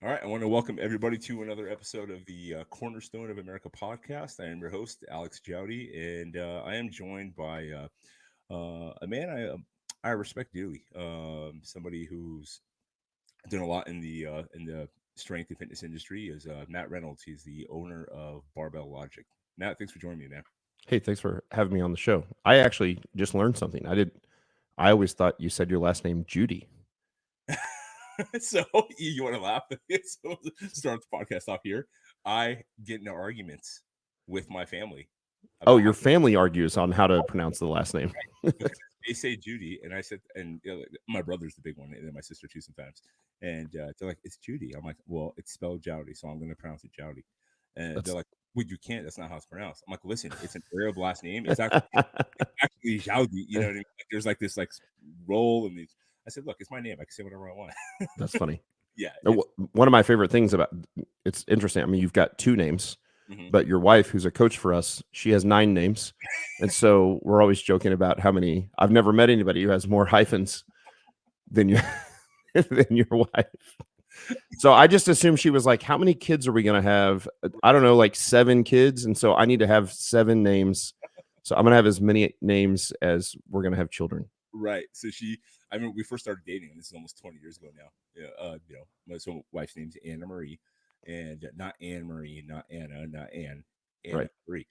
All right, I want to welcome everybody to another episode of the Cornerstone of America podcast. I am your host, Alex Jowdy, and I am joined by a man I respect dearly. Somebody who's done a lot in the strength and fitness industry is Matt Reynolds. He's the owner of Barbell Logic. Matt, thanks for joining me, man. Hey, thanks for having me on the show. I actually just learned something. I always thought you said your last name Judy. So you want to laugh? So start the podcast off here. I get into arguments with my family Oh, about your how family argues on how to pronounce the last name. because they say Judy, and I said, and like, my brother's the big one, and then my sister too sometimes. And they're like, "It's Judy." I'm like, "Well, it's spelled Jowdy, so I'm going to pronounce it Jowdy." And they're That's like, "Well, you can't. That's not how it's pronounced." I'm like, "Listen, it's an Arab last name. It's actually Jowdy. You know what I mean? Like, there's like this like roll and these." I said, "Look, it's my name. I can say whatever I want." That's funny. Yeah, it's One of my favorite things about it's interesting. I mean, you've got two names, mhm. but your wife, who's a coach for us, she has 9 names, and so we're always joking about how many. I've never met anybody who has more hyphens than you than your wife. So I just assumed she was like, how many kids are we going to have? I don't know, like 7 kids. And so I need to have 7 names. So I'm going to have as many names as we're going to have children. Right. So I mean, we first started dating. This is almost 20 years ago now. Yeah. My wife's name's Anna Marie, and not Anne Marie, not Anna, not Anne, Anna Right. Marie.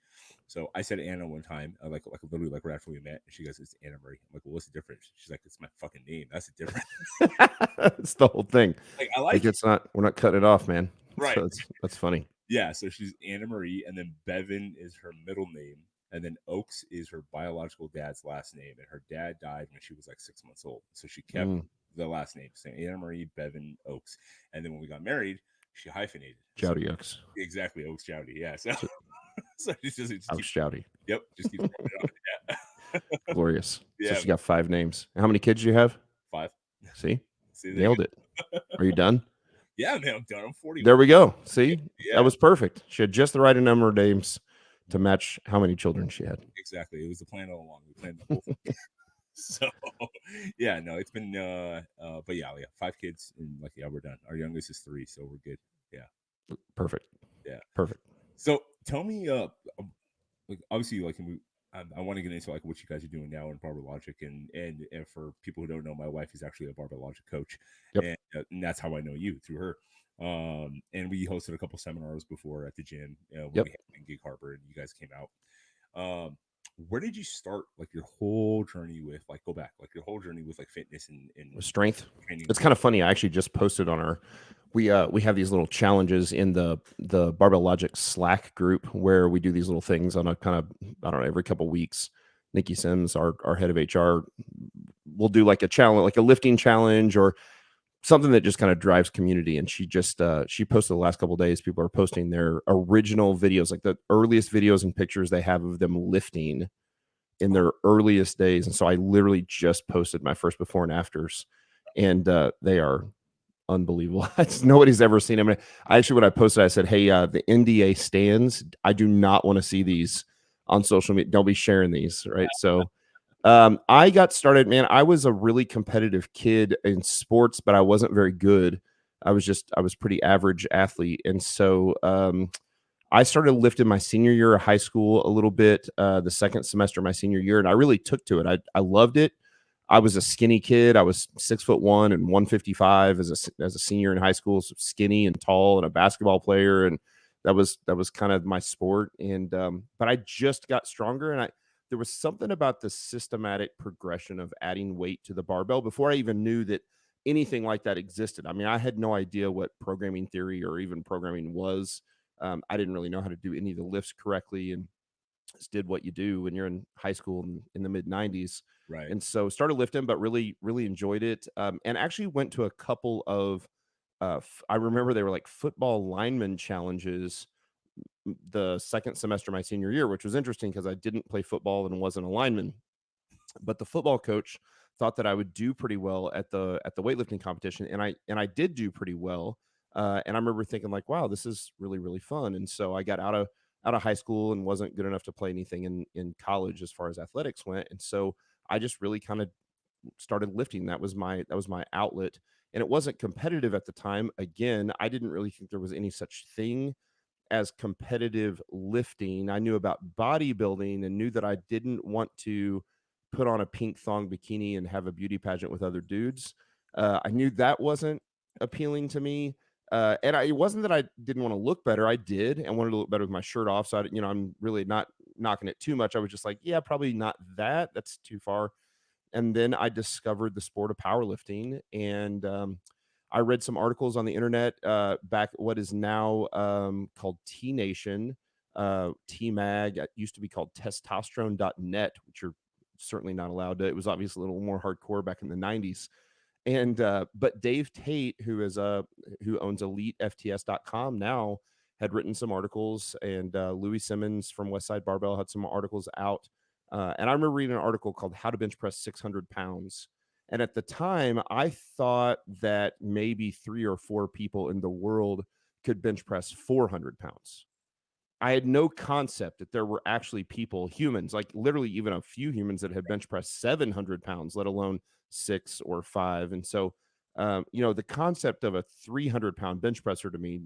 So I said Anna one time, like literally like right after we met, and she goes, "It's Anna Marie." I'm like, "Well, what's the difference?" She's like, "It's my fucking name. That's the difference." It's the whole thing. Like I Like like it. we're not cutting it off, man. Right. So that's funny. Yeah. So she's Anna Marie, and then Bevan is her middle name, and then Oaks is her biological dad's last name, and her dad died when she was like 6 months old, so she kept Mm, the last name, so Anna Marie Bevan Oaks. And then when we got married, she hyphenated. So Jowdy Yucks. exactly, Oaks Jowdy. Yeah. So So, so just keep. Oaks Jowdy. Yep, just keeps going on. Yeah. Glorious. So Yeah, she man. got 5 names. And how many kids do you have? Five. See? See, there you Nailed it. go. Are you done? Yeah, man, I'm done. I'm 41. There we go. See? That Yeah, was perfect. She had just the right number of names to match how many children she had. exactly. It was the plan all along. We planned the whole thing. So yeah, no, it's been but yeah, 5 kids, and like yeah, we're done. Our youngest is 3, so we're good. Yeah. Perfect. Yeah. Perfect. So tell me, like obviously, like I want to get into like what you guys are doing now in Barbell Logic, and for people who don't know, my wife is actually a Barbell Logic coach, Yep. and that's how I know you through her. And we hosted a couple seminars before at the gym when we Yep. had in Gig Harbor, and you guys came out. Um, where did you start like your whole journey with like go back like your whole journey with like fitness and With strength. training and It's kind of funny. I actually just posted on our we have these little challenges in the Barbell Logic Slack group where we do these little things on a kind of, I don't know, every couple weeks. Nikki Sims, our head of HR, will do like a challenge, like a lifting challenge or something that just kind of drives community. And she posted the last couple of days, people are posting their original videos, like the earliest videos and pictures they have of them lifting in oh, their earliest days. And so I literally just posted my first before and afters, and they are unbelievable. Nobody's ever seen them. I actually, when I posted, I said, "Hey, the NDA stands. I do not want to see these on social media. Don't be sharing these." Right. So I got started, man. I was a really competitive kid in sports, but I wasn't very good. I was pretty average athlete. And so I started lifting my senior year of high school a little bit, the second semester of my senior year, and I really took to it. I loved it. I was a skinny kid. I was 6'1" and 155 as a senior in high school, so skinny and tall and a basketball player. And that was kind of my sport. And but I just got stronger, and I there was something about the systematic progression of adding weight to the barbell before I even knew that anything like that existed. I mean, I had no idea what programming theory or even programming was. I didn't really know how to do any of the lifts correctly, and just did what you do when you're in high school in the mid 90s. right. And so started lifting, but really, really enjoyed it. And actually went to a couple of, I remember they were like football lineman challenges the second semester of my senior year, which was interesting because I didn't play football and wasn't a lineman. But the football coach thought that I would do pretty well at the weightlifting competition, and I did do pretty well. And I remember thinking like, wow, this is really really fun. And so I got out of high school and wasn't good enough to play anything in college as far as athletics went. And so I just really kind of started lifting. That was my outlet. and it wasn't competitive at the time. Again, I didn't really think there was any such thing as competitive lifting. I knew about bodybuilding and knew that I didn't want to put on a pink thong bikini and have a beauty pageant with other dudes. I knew that wasn't appealing to me. It wasn't that I didn't want to look better. I did and wanted to look better with my shirt off. So I'm really not knocking it too much. I was just like, yeah, probably not that. That's too far. And then I discovered the sport of powerlifting, and I read some articles on the internet back what is now called T Nation, T Mag. It used to be called testosterone.net, which you're certainly not allowed to. It was obviously a little more hardcore back in the 90s. And but Dave Tate, who owns EliteFTS.com now, had written some articles, and Louis Simmons from Westside Barbell had some articles out. And I remember reading an article called How to Bench Press 600 Pounds. And at the time, I thought that maybe 3 or 4 people in the world could bench press 400 pounds. I had no concept that there were actually people, humans, like literally even a few humans that had bench pressed 700 pounds, let alone 6 or 5. And so, the concept of a 300-pound bench presser to me,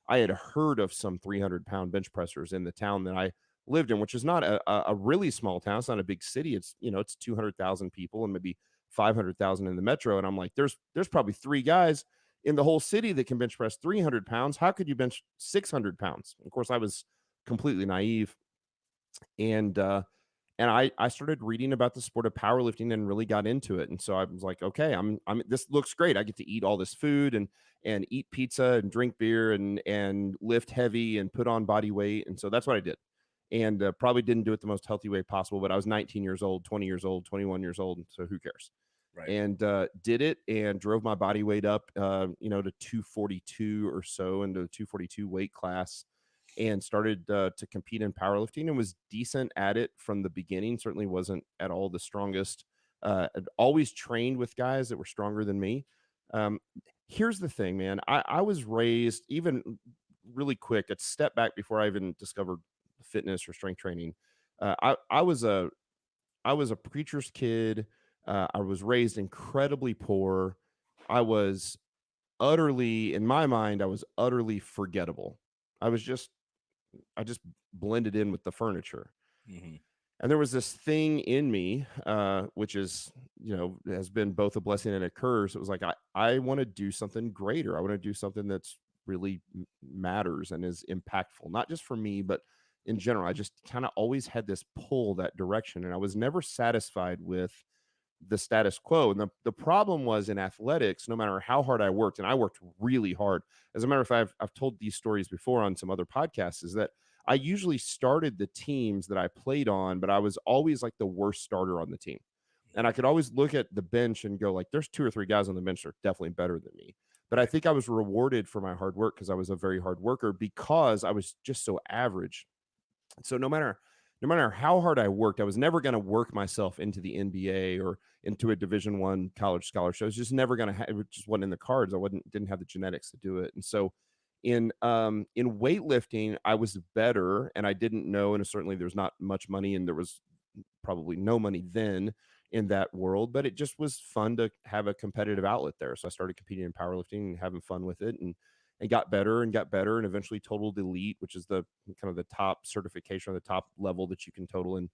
I had heard of some 300-pound bench pressers in the town that I lived in, which is not a really small town. It's not a big city. It's 200,000 people and maybe 500,000 in the metro. And I'm like, there's probably 3 guys in the whole city that can bench press 300 pounds. How could you bench 600 pounds? Of course, I was completely naive. And I started reading about the sport of powerlifting and really got into it. And so I was like, okay, this looks great. I get to eat all this food and eat pizza and drink beer and lift heavy and put on body weight. And so that's what I did. And probably didn't do it the most healthy way possible, but I was 19 years old, 20 years old, 21 years old. So who cares? Right. And did it and drove my body weight up, to 242 or so, into the 242 weight class, and started to compete in powerlifting and was decent at it from the beginning. Certainly wasn't at all the strongest. I'd always trained with guys that were stronger than me. Um, Here's the thing, man. I was raised, even really quick, a step back before I even discovered fitness or strength training. I was a preacher's kid. I was raised incredibly poor. I was in my mind, I was utterly forgettable. I was just, I just blended in with the furniture. Hmm. And there was this thing in me, which has been both a blessing and a curse. It was like, I want to do something greater. I want to do something that's really matters and is impactful, not just for me, but in general. I just kind of always had this pull that direction. And I was never satisfied with the status quo. And the problem was in athletics, no matter how hard I worked, and I worked really hard. As a matter of fact, I've told these stories before on some other podcasts, is that I usually started the teams that I played on, but I was always like the worst starter on the team. And I could always look at the bench and go, like, there's 2 or 3 guys on the bench that are definitely better than me. But I Right. think I was rewarded for my hard work because I was a very hard worker, because I was just so average. So no matter how hard I worked, I was never going to work myself into the NBA or into a Division I college scholarship. I was just never going to it just wasn't in the cards. Didn't have the genetics to do it. And so in weightlifting, I was better, and I didn't know, and certainly there's not much money, and there was probably no money then in that world, but it just was fun to have a competitive outlet there. So I started competing in powerlifting and having fun with it, and got better and got better, and eventually totaled elite, which is the kind of the top certification or the top level that you can total in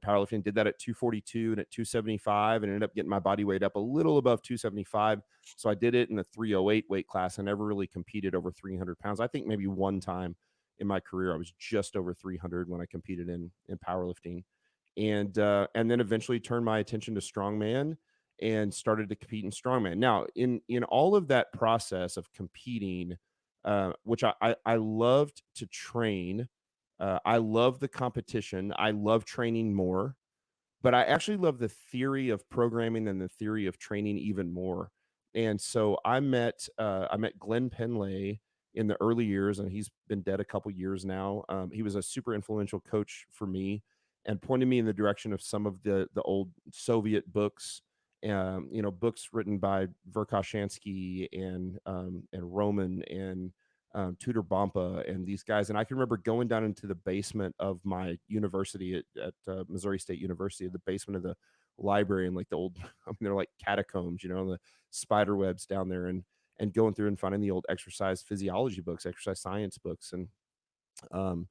powerlifting. Did that at 242 and at 275, and ended up getting my body weight up a little above 275. So I did it in the 308 weight class. I never really competed over 300 pounds. I think maybe one time in my career I was just over 300 when I competed in powerlifting, and then eventually turned my attention to strongman and started to compete in strongman. Now, in all of that process of competing, which I loved to train. I love the competition. I love training more, but I actually love the theory of programming and the theory of training even more. And so I met Glenn Penlay in the early years, and he's been dead a couple years now. He was a super influential coach for me and pointed me in the direction of some of the old Soviet books, books written by Verkhoshansky and Roman and Tudor Bompa and these guys. And I can remember going down into the basement of my university at Missouri State University, the basement of the library and like the old, I mean, they're like catacombs, the spider webs down there, and going through and finding the old exercise physiology books, exercise science books, and um,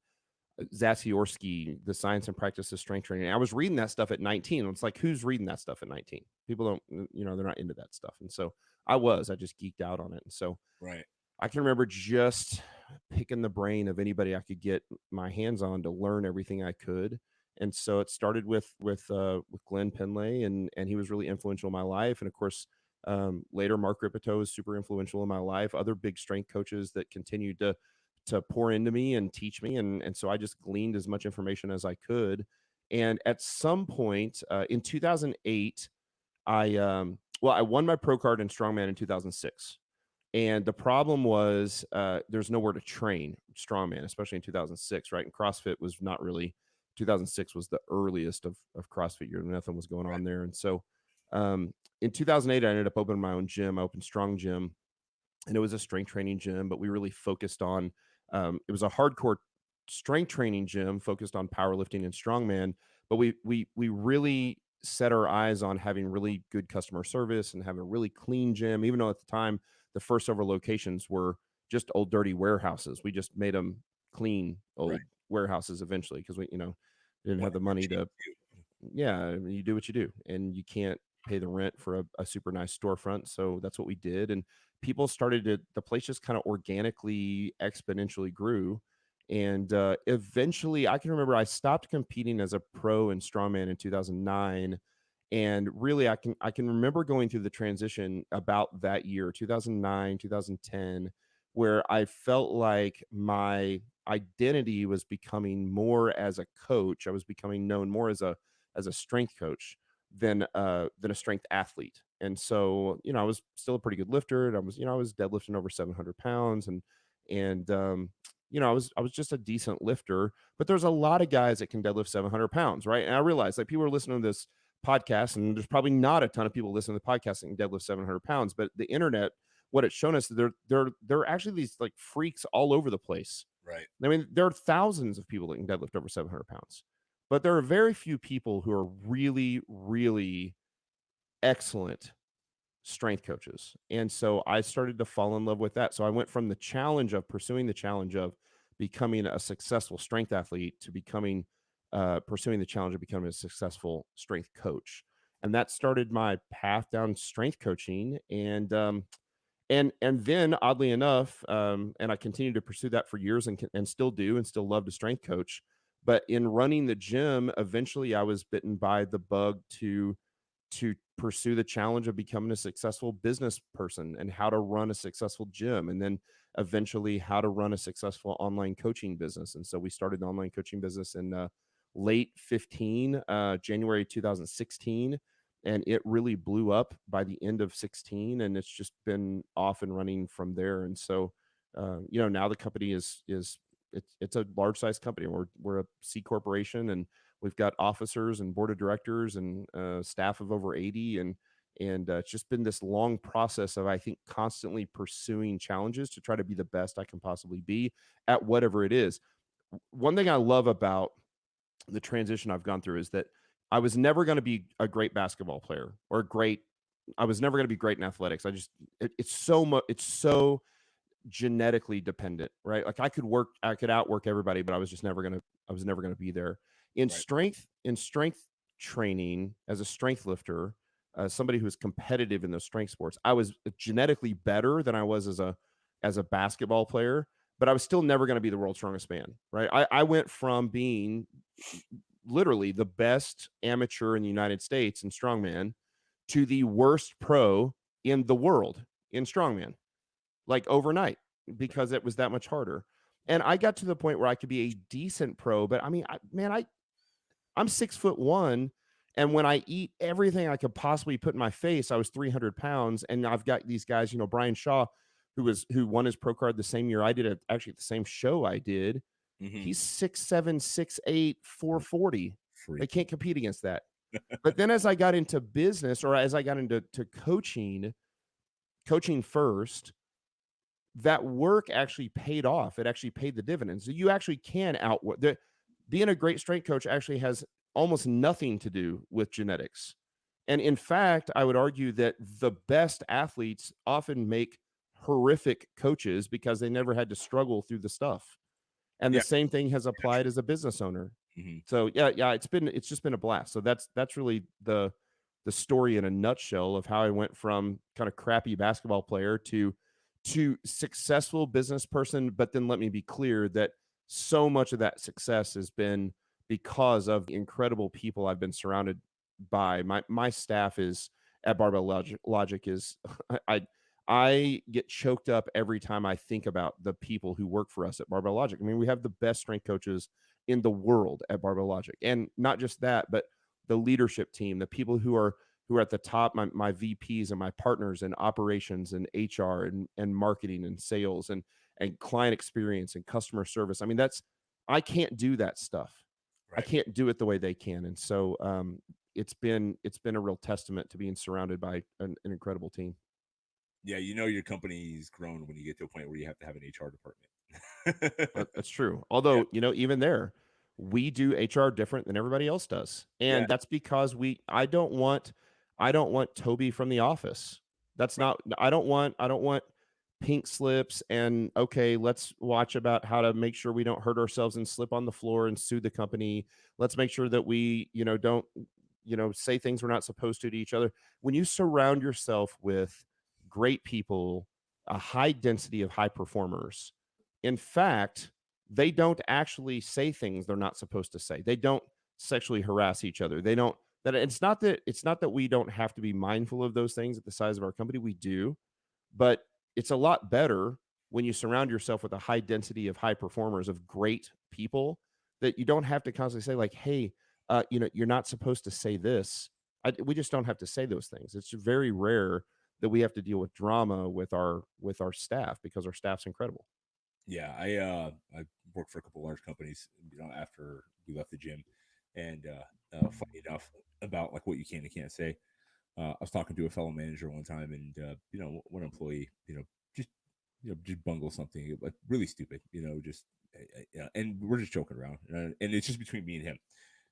Zatsiorsky, The Science and Practice of Strength Training. I was reading that stuff at 19. It's like, who's reading that stuff at 19? People don't, they're not into that stuff. And so I just geeked out on it. And so Right. I can remember just picking the brain of anybody I could get my hands on to learn everything I could. And so it started with Glenn Penlay, and he was really influential in my life. And of course, later Mark Ripito was super influential in my life. Other big strength coaches that continued to pour into me and teach me, and so I just gleaned as much information as I could. And at some point in 2008, I won my pro card in Strongman in 2006. And the problem was there's nowhere to train strongman, especially in 2006, right? And CrossFit was not really, 2006 was the earliest of CrossFit year. Nothing was going on there. And so in 2008, I ended up opening my own gym. I opened Strong Gym, and it was a strength training gym, but we really focused on, it was a hardcore strength training gym focused on powerlifting and strongman. But we really set our eyes on having really good customer service and having a really clean gym, even though at the time, the first several locations were just old dirty warehouses. We just made them clean old Right. warehouses eventually because we, didn't have the money to. Yeah, I mean, you do what you do, and you can't pay the rent for a super nice storefront. So that's what we did, and people started to. The place just kind of organically, exponentially grew, and eventually, I can remember I stopped competing as a pro in strongman in 2009. And really, I can remember going through the transition about that year, 2009, 2010, where I felt like my identity was becoming more as a coach. I was becoming known more as a strength coach than a strength athlete. And so, I was still a pretty good lifter, and I was deadlifting over 700 pounds, and I was just a decent lifter. But there's a lot of guys that can deadlift 700 pounds, right? And I realized, like, people are listening to this podcast, and there's probably not a ton of people listening to the podcast that can deadlift 700 pounds, but the internet, what it's shown us, there are actually these like freaks all over the place. Right. I mean, there are thousands of people that can deadlift over 700 pounds, but there are very few people who are really, really excellent strength coaches. And so I started to fall in love with that. So I went from the challenge of pursuing the challenge of becoming a successful strength athlete to becoming pursuing the challenge of becoming a successful strength coach. And that started my path down strength coaching. And then oddly enough, and I continued to pursue that for years, and still do, and still love to strength coach. But in running the gym, eventually I was bitten by the bug to pursue the challenge of becoming a successful business person and how to run a successful gym, and then eventually how to run a successful online coaching business. And so we started an online coaching business in late 15, January 2016, and it really blew up by the end of 16, and it's just been off and running from there. And so now the company it's a large size company. We're a C corporation, and we've got officers and board of directors and staff of over 80, and it's just been this long process of, I think, constantly pursuing challenges to try to be the best I can possibly be at whatever it is. One thing I love about the transition I've gone through is that I was never going to be a great basketball player or I was never going to be great in athletics. It's so much, it's so genetically dependent, right? Like I could outwork everybody, but I was never going to be there. Right. In strength training as a strength lifter, somebody who's competitive in those strength sports, I was genetically better than I was as a basketball player, but I was still never going to be the world's strongest man, right? I went from being literally the best amateur in the United States in strongman to the worst pro in the world in strongman, like overnight, because it was that much harder. And I got to the point where I could be a decent pro, but I mean, I'm 6'1", and when I eat everything I could possibly put in my face, I was 300 pounds. And I've got these guys, Brian Shaw, who won his pro card the same year I did, actually at the same show I did. Mm-hmm. He's 6'7", 6'8", 440. Freak. They can't compete against that. But then as I got into business, or as I got into coaching first, that work actually paid off. It actually paid the dividends. So you actually can outwork. Being a great strength coach actually has almost nothing to do with genetics. And in fact, I would argue that the best athletes often make horrific coaches because they never had to struggle through the stuff. And the Yeah, same thing has yeah, applied true. as a business owner. Mhm. So yeah, it's just been a blast. So that's really the story in a nutshell of how I went from kind of crappy basketball player to successful business person. But then let me be clear that so much of that success has been because of the incredible people I've been surrounded by. My staff is at Barbell Logic is I I get choked up every time I think about the people who work for us at Barbell Logic. I mean, we have the best strength coaches in the world at Barbell Logic. And not just that, but the leadership team, the people who are at the top, my VPs and my partners in operations and HR and marketing and sales and client experience and customer service. I mean, that's I can't do that stuff. I Right. can't do it the way they can. And so it's been a real testament to being surrounded by an incredible team. Yeah, you know your company's grown when you get to a point where you have to have an HR department. That's true. Yeah, Although, even there, we do HR different than everybody else does. yeah, And that's because I don't want Toby from the office. That's right. not I don't want pink slips and okay, let's watch about how to make sure we don't hurt ourselves and slip on the floor and sue the company. Let's make sure that we, don't say things we're not supposed to each other. When you surround yourself with great people, a high density of high performers, in fact, they don't actually say things they're not supposed to say. They don't sexually harass each other. They don't that it's not that we don't have to be mindful of those things at the size of our company. We do, but it's a lot better when you surround yourself with a high density of high performers of great people that you don't have to constantly say like, "Hey, you're not supposed to say this." We just don't have to say those things. It's very rare that we have to deal with drama with our staff because our staff's incredible. Yeah, I worked for a couple large companies, after we left the gym, and funny enough about like what you can and can't say. I was talking to a fellow manager one time, and one employee, just just bungle something like really stupid, just and we're just joking around, and it's just between me and him.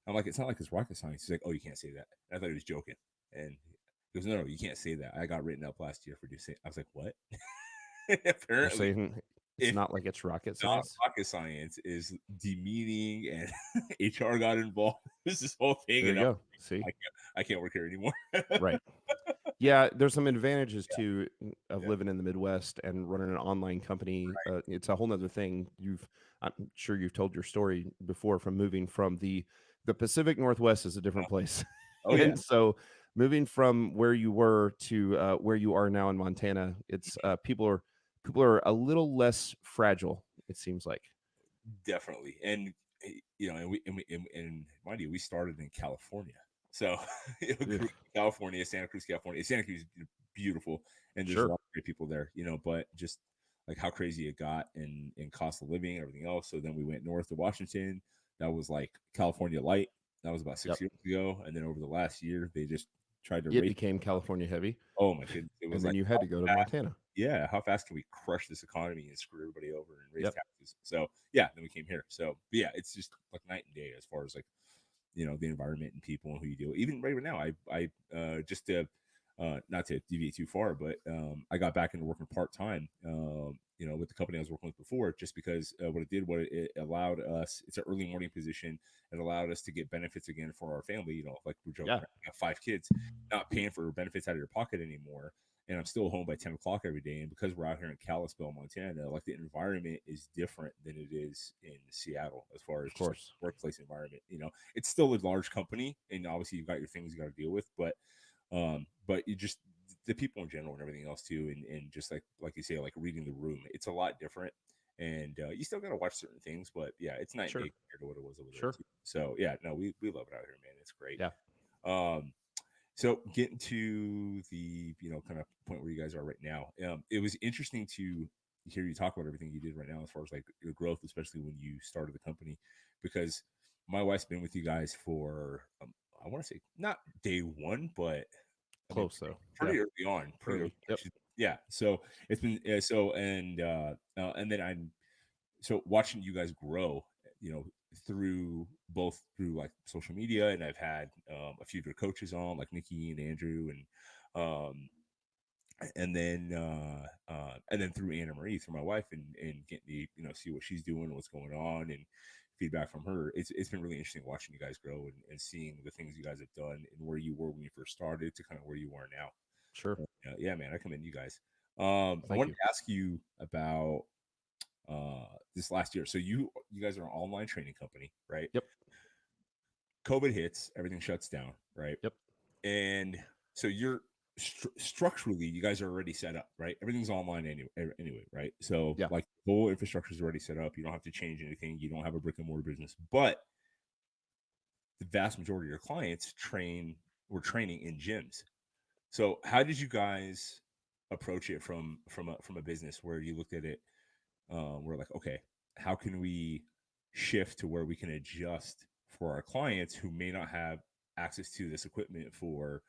I'm like, it's not like it's rocket science. He's like, oh, you can't say that. And I thought he was joking, and he goes, no, you can't say that. I got written up last year for just saying. I was like, what? You're Apparently, saying it's if not like it's rocket not science? rocket science is demeaning and HR got involved. This whole thing, There and you go. See? I can't work here anymore. Right. Yeah, there's some advantages too of Yeah, living in the Midwest and running an online company. It's a whole nother thing. I'm sure you've told your story before from moving from the Pacific Northwest is a yeah. different place. Oh yeah, And so moving from where you were to where you are now in Montana, it's people are a little less fragile, it seems like. definitely. And and mind you, we started in California, so it Ugh, grew in California, Santa Cruz, California. Santa Cruz is beautiful, and there's a sure. lot of great people there, but just like how crazy it got in cost of living, everything else. So then we went north to Washington. That was like California light. That was about Yep. 6 years ago, and then over the last year, they just tried to It raise. became California heavy, Oh my goodness, it and was then like you had to go to fast, Montana. yeah, how fast can we crush this economy and screw everybody over and raise Yep. taxes? So yeah, then we came here. So but yeah, it's just like night and day as far as like the environment and people and who you deal with. Even right now, I just to not to deviate too far, but I got back into working part time. With the company I was working with before, just because what it allowed us. It's an early morning position. It allowed us to get benefits again for our family. Like we're joking, Yeah. around, I got 5 kids, not paying for benefits out of your pocket anymore. And I'm still home by 10 o'clock every day. And because we're out here in Kalispell, Montana, like the environment is different than it is in Seattle as far as Of just like course. workplace environment. It's still a large company, and obviously you've got your things you got to deal with, but you just the people in general and everything else too, and just like you say, like reading the room, it's a lot different, and you still got to watch certain things, but yeah, it's night and Sure. day compared to what it was over there Sure. too. So yeah, no, we love it out here, man. It's great. Yeah. Um, so getting to the kind of point where you guys are right now, it was interesting to hear you talk about everything you did right now as far as like your growth, especially when you started the company, because my wife's been with you guys for I want to say not day one, but I mean Close though. Yeah. pretty early on, pretty early. Early. Yep. Yeah. So it's been so and then I'm so watching you guys grow. through both through like social media, and I've had a few of your coaches on, like Nikki and Andrew, um, and then through Anna Marie, through my wife, and getting to see what she's doing, what's going on, and feedback from her. It's been really interesting watching you guys grow and seeing the things you guys have done and where you were when you first started to kind of where you are now. Sure. Yeah, man, I commend you guys. I Thank wanted you. to ask you about this last year. So you guys are an online training company, right? Yep. COVID hits, everything shuts down, right? Yep. And so you're structurally, you guys are already set up, right? Everything's online anyway, right? So Yeah. like the whole infrastructure is already set up. You don't have to change anything. You don't have a brick and mortar business, but the vast majority of your clients were training in gyms. So how did you guys approach it from a business where you looked at it? We're like, okay, how can we shift to where we can adjust for our clients who may not have access to this equipment for,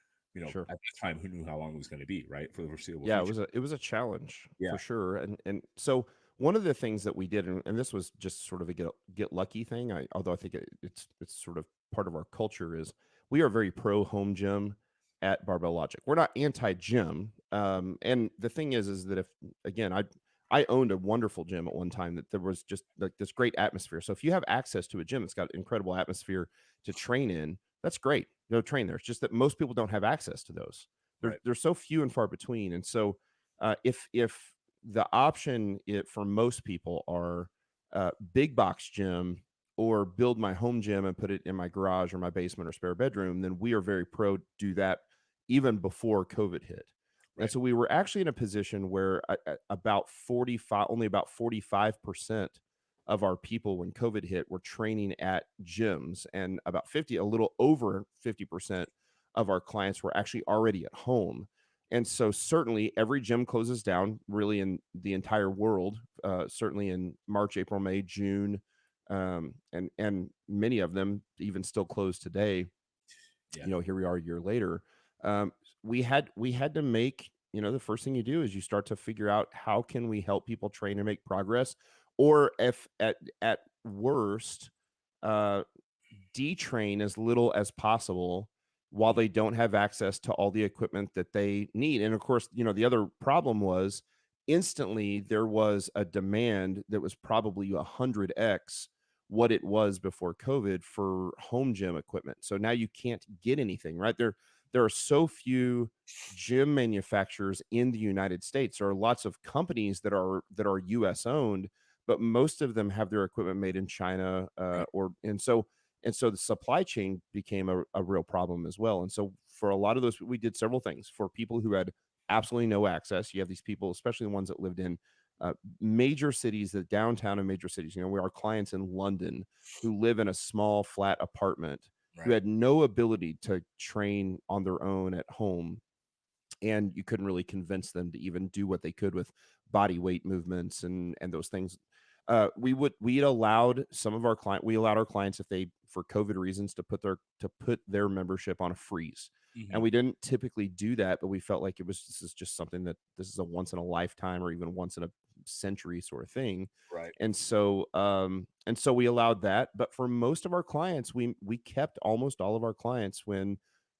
Sure. at the time, who knew how long it was going to be, right? For the foreseeable Yeah, future. it was a challenge Yeah. for sure. And so one of the things that we did, and this was just sort of a get lucky thing. Although I think it's sort of part of our culture, is we are very pro home gym at Barbell Logic. We're not anti gym. And the thing is that if, again, I owned a wonderful gym at one time that there was just like this great atmosphere. So if you have access to a gym that's got incredible atmosphere to train in, that's great. Train there. It's just that most people don't have access to those. Right. They're so few and far between. And so if the option for most people are big box gym or build my home gym and put it in my garage or my basement or spare bedroom, then we are very pro do that even before COVID hit. And Right. so we were actually in a position where only about 45% of our people when COVID hit were training at gyms, and a little over 50% of our clients were actually already at home. And so certainly every gym closes down really in the entire world, certainly in March, April, May, June, and many of them even still closed today. Yeah. Here we are a year later. Um, we had to make, the first thing you do is you start to figure out how can we help people train and make progress, or if at worst, uh, detrain as little as possible while Mm. they don't have access to all the equipment that they need. And of course, the other problem was instantly there was a demand that was probably 100x what it was before COVID for home gym equipment. So now you can't get anything, right? There are so few gym manufacturers in the United States. There are lots of companies that are US owned, but most of them have their equipment made in China, Right. and so the supply chain became a real problem as well. And so for a lot of those, we did several things for people who had absolutely no access. You have these people, especially the ones that lived in major cities, the downtown and major cities. We are clients in London who live in a small flat apartment, who Right. had no ability to train on their own at home, and you couldn't really convince them to even do what they could with body weight movements and those things. We allowed our clients, if they, for COVID reasons, to put their membership on a freeze. And Hmm. we didn't typically do that, but we felt like this is just something that this is a once in a lifetime or even once in a century sort of thing. Right. And so we allowed that. But for most of our clients, we kept almost all of our clients when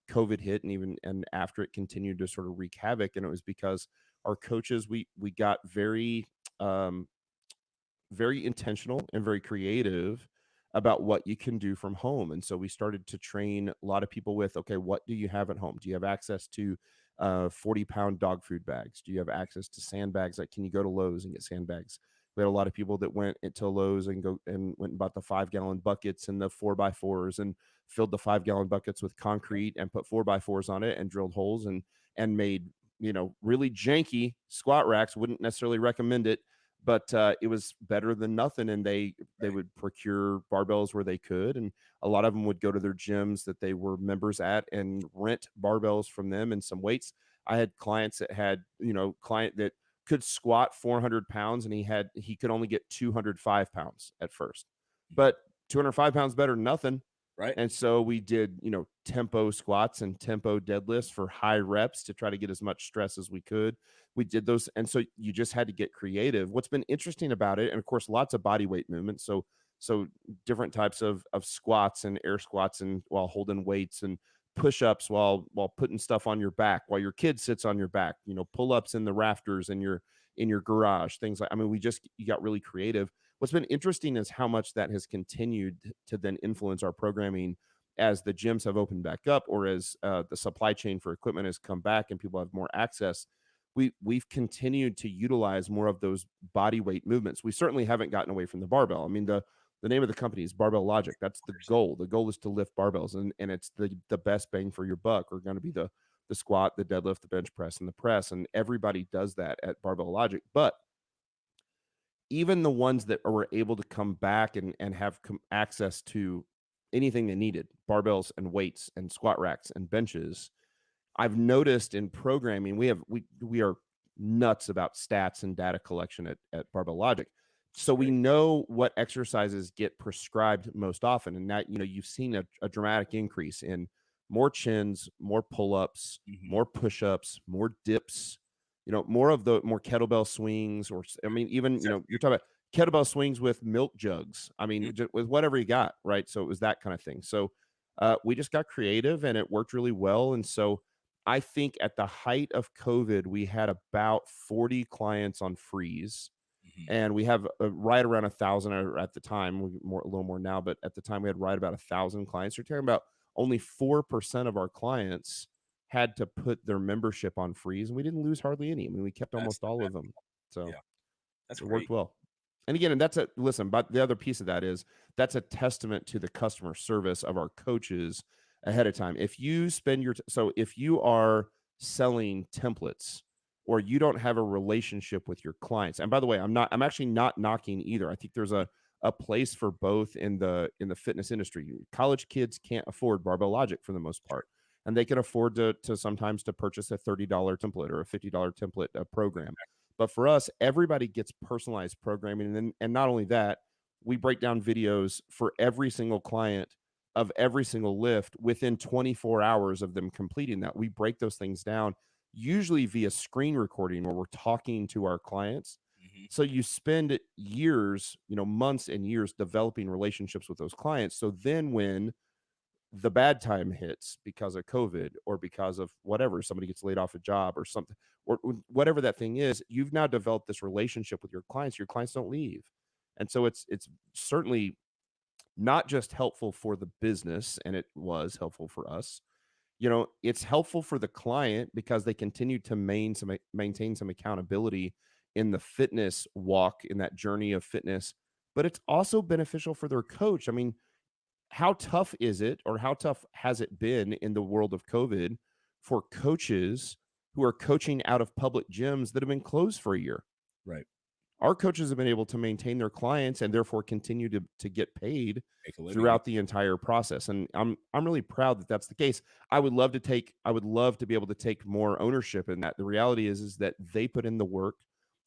COVID hit, and after it continued to sort of wreak havoc. And it was because our coaches, we got um, very intentional and very creative about what you can do from home. And so we started to train a lot of people with, okay, what do you have at home? Do you have access to 40-pound dog food bags? Do you have access to sandbags? Like, can you go to Lowe's and get sandbags? We had a lot of people that went into Lowe's and went and bought the 5-gallon buckets and the 4x4s and filled the 5-gallon buckets with concrete and put 4x4s on it and drilled holes and made, really janky squat racks. Wouldn't necessarily recommend it, but it was better than nothing. And they Right. would procure barbells where they could, and a lot of them would go to their gyms that they were members at and rent barbells from them and some weights. I had clients that had, client that could squat 400 pounds, and he could only get 205 pounds at first, Mhm. but 205 pounds better than nothing. Right. And so we did, tempo squats and tempo deadlifts for high reps to try to get as much stress as we could. We did those. And so you just had to get creative. What's been interesting about it, and of course, lots of body weight movement. So So different types of squats and air squats, and while holding weights, and push-ups while putting stuff on your back while your kid sits on your back, pull-ups in the rafters in your garage, things like, I mean, you got really creative. What's been interesting is how much that has continued to then influence our programming as the gyms have opened back up, or as the supply chain for equipment has come back and people have more access. We've continued to utilize more of those body weight movements. We certainly haven't gotten away from the barbell. I mean, the name of the company is Barbell Logic. That's the goal. The goal is to lift barbells, and it's the best bang for your buck are going to be the squat, the deadlift, the bench press, and the press. And everybody does that at Barbell Logic. But even the ones that were able to come back and have access to anything they needed, barbells and weights and squat racks and benches, I've noticed in programming, we are nuts about stats and data collection at Barbell Logic. So we know what exercises get prescribed most often. And that, you've seen a dramatic increase in more chins, more pull-ups, more push-ups, more dips, more kettlebell swings, or, I mean, even, you're talking about kettlebell swings with milk jugs. I mean, just with whatever you got, right? So it was that kind of thing. So we just got creative and it worked really well. And so I think at the height of COVID, we had about 40 clients on freeze, and we have right around 1,000 at the time. A little more now, but at the time we had right about 1,000 clients. You're talking about only 4% of our clients had to put their membership on freeze, and we didn't lose hardly any. I mean, we kept almost all of them. So Yeah, that's it great. worked well. And again, and listen, but the other piece of that is that's a testament to the customer service of our coaches ahead of time. If you spend so if you are selling templates, or you don't have a relationship with your clients, and by the way, I'm actually not knocking either. I think there's a place for both in the fitness industry. College kids can't afford Barbell Logic for the most part, and they can afford to sometimes to purchase a $30 template or a $50 template program. But for us, everybody gets personalized programming. And not only that, we break down videos for every single client of every single lift within 24 hours of them completing that. We break those things down, usually via screen recording, where we're talking to our clients. So you spend years, months and years developing relationships with those clients. So then when the bad time hits because of COVID, or because of whatever, somebody gets laid off a job or something, or whatever that thing is, you've now developed this relationship with your clients. Your clients don't leave. And so it's certainly not just helpful for the business, and it was helpful for us. It's helpful for the client because they continue to maintain some accountability in the fitness walk, in that journey of fitness. But it's also beneficial for their coach. I mean, how tough is it, or how tough has it been in the world of COVID for coaches who are coaching out of public gyms that have been closed for a year? Right. Our coaches have been able to maintain their clients and therefore continue to get paid Make a living. throughout the entire process. And I'm really proud that that's the case. I would love to be able to take more ownership in that. The reality is that they put in the work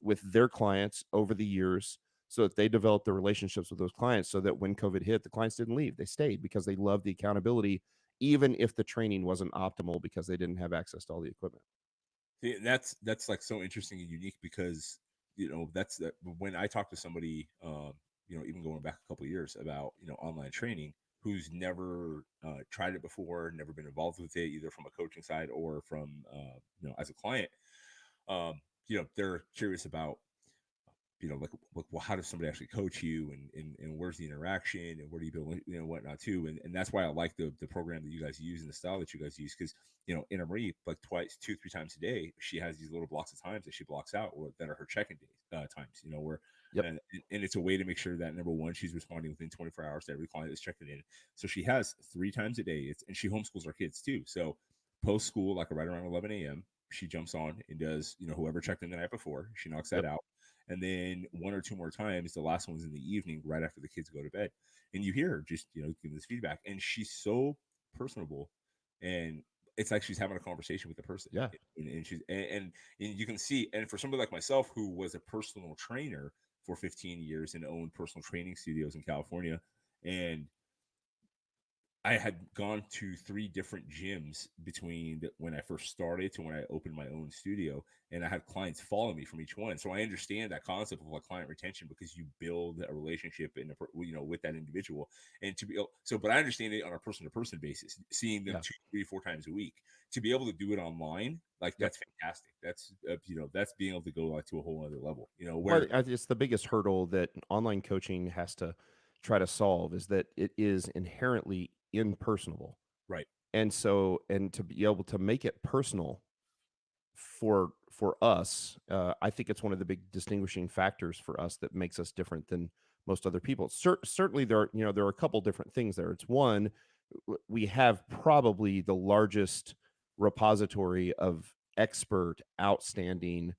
with their clients over the years, so that they developed the relationships with those clients, so that when COVID hit, the clients didn't leave. They stayed because they loved the accountability, even if the training wasn't optimal because they didn't have access to all the equipment. See, that's like so interesting and unique, because that's that when I talk to somebody, even going back a couple of years, about online training, who's never tried it before, never been involved with it, either from a coaching side or from as a client. They're curious about well, how does somebody actually coach you, and where's the interaction, and where do you build whatnot too, and that's why I like the program that you guys use and the style that you guys use, because Anna Marie, like twice, 2-3 times a day, she has these little blocks of times that she blocks out, or that are her check-in days, times, where Yep. and it's a way to make sure that, number one, she's responding within 24 hours to every client that's checking in. So she has 3 times a day. And she homeschools our kids too, so post school, like right around 11 a.m., she jumps on and does whoever checked in the night before, she knocks that Yep. out. And then 1 or 2 more times, the last one's in the evening, right after the kids go to bed. And you hear her just, giving this feedback. And she's so personable. And it's like she's having a conversation with the person. Yeah. And she's, and you can see, and for somebody like myself, who was a personal trainer for 15 years and owned personal training studios in California, and I had gone to 3 different gyms between when I first started to when I opened my own studio, and I had clients follow me from each one. So I understand that concept of like client retention because you build a relationship in with that individual, and but I understand it on a person to person basis, seeing them Yeah. 2, 3, 4 times a week. To be able to do it online, like Yep. that's fantastic. That's that's being able to go like to a whole other level. Well, Where it's the biggest hurdle that online coaching has to try to solve is that it is inherently impersonable. right. And so, and to be able to make it personal for us, I think it's one of the big distinguishing factors for us that makes us different than most other people. Certainly, there are a couple different things there. It's one, we have probably the largest repository of expert, outstanding,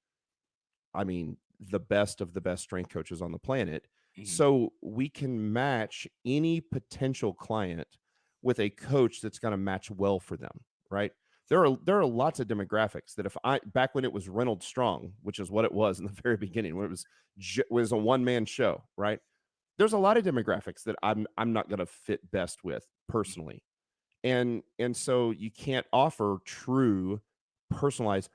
I mean, the best of the best strength coaches on the planet. Mhm. So we can match any potential client with a coach that's going to match well for them, right? There are lots of demographics that if I back when it was Reynolds Strong, which is what it was in the very beginning, when it was a one man show, right? There's a lot of demographics that I'm not going to fit best with personally, and so you can't offer true personalized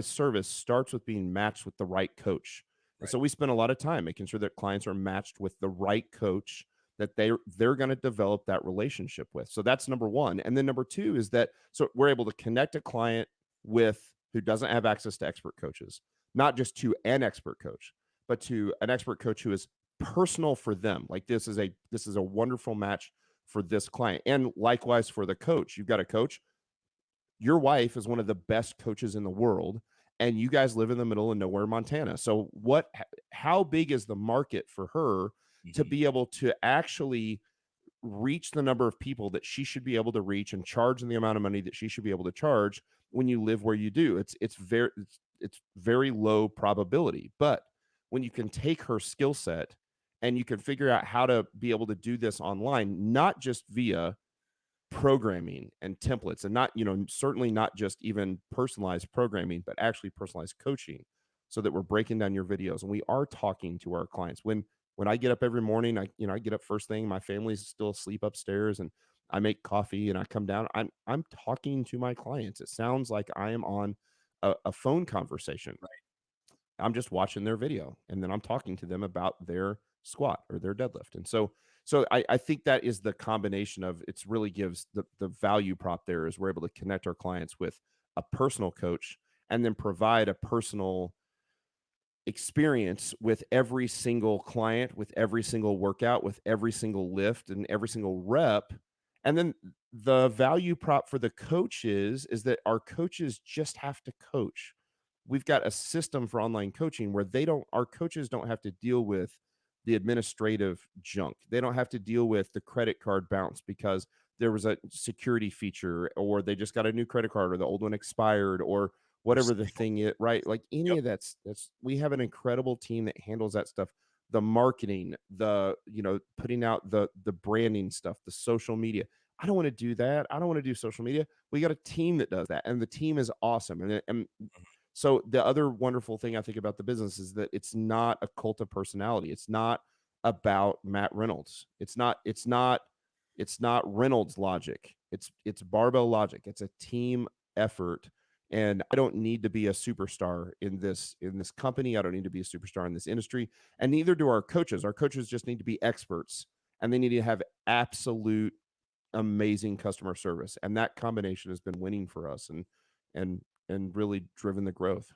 service starts with being matched with the right coach. And Right. so we spend a lot of time making sure that clients are matched with the right coach that they're going to develop that relationship with. So that's number one. And then number two is that so we're able to connect a client with who doesn't have access to expert coaches, not just to an expert coach, but to an expert coach who is personal for them. Like this is a wonderful match for this client. And likewise for the coach. You've got a coach. Your wife is one of the best coaches in the world, and you guys live in the middle of nowhere, Montana. So how big is the market for her to Mhm. be able to actually reach the number of people that she should be able to reach and charge the amount of money that she should be able to charge when you live where you do? It's very low probability. But when you can take her skill set and you can figure out how to be able to do this online, not just via programming and templates, and not, certainly not just even personalized programming, but actually personalized coaching, so that we're breaking down your videos and we are talking to our clients. When I get up every morning, I get up first thing, my family's still asleep upstairs, and I make coffee and I come down, I'm talking to my clients. It sounds like I am on a phone conversation. I'm just watching their video and then I'm talking to them about their squat or their deadlift. And so I think that is the combination of it's really gives the value prop there is we're able to connect our clients with a personal coach and then provide a personal experience with every single client, with every single workout, with every single lift and every single rep. And then the value prop for the coaches is that our coaches just have to coach. We've got a system for online coaching where our coaches don't have to deal with the administrative junk. They don't have to deal with the credit card bounce because there was a security feature, or they just got a new credit card, or the old one expired, or Or whatever the thing is, right? Like any Yep. of that's we have an incredible team that handles that stuff. The marketing, putting out the branding stuff, the social media. I don't want to do that. I don't want to do social media. We got a team that does that, and the team is awesome. And so the other wonderful thing I think about the business is that it's not a cult of personality. It's not about Matt Reynolds. It's not Reynolds logic. It's barbell logic. It's a team effort. And I don't need to be a superstar in this company. I don't need to be a superstar in this industry. And neither do our coaches. Our coaches just need to be experts, and they need to have absolute amazing customer service. And that combination has been winning for us and and really driven the growth.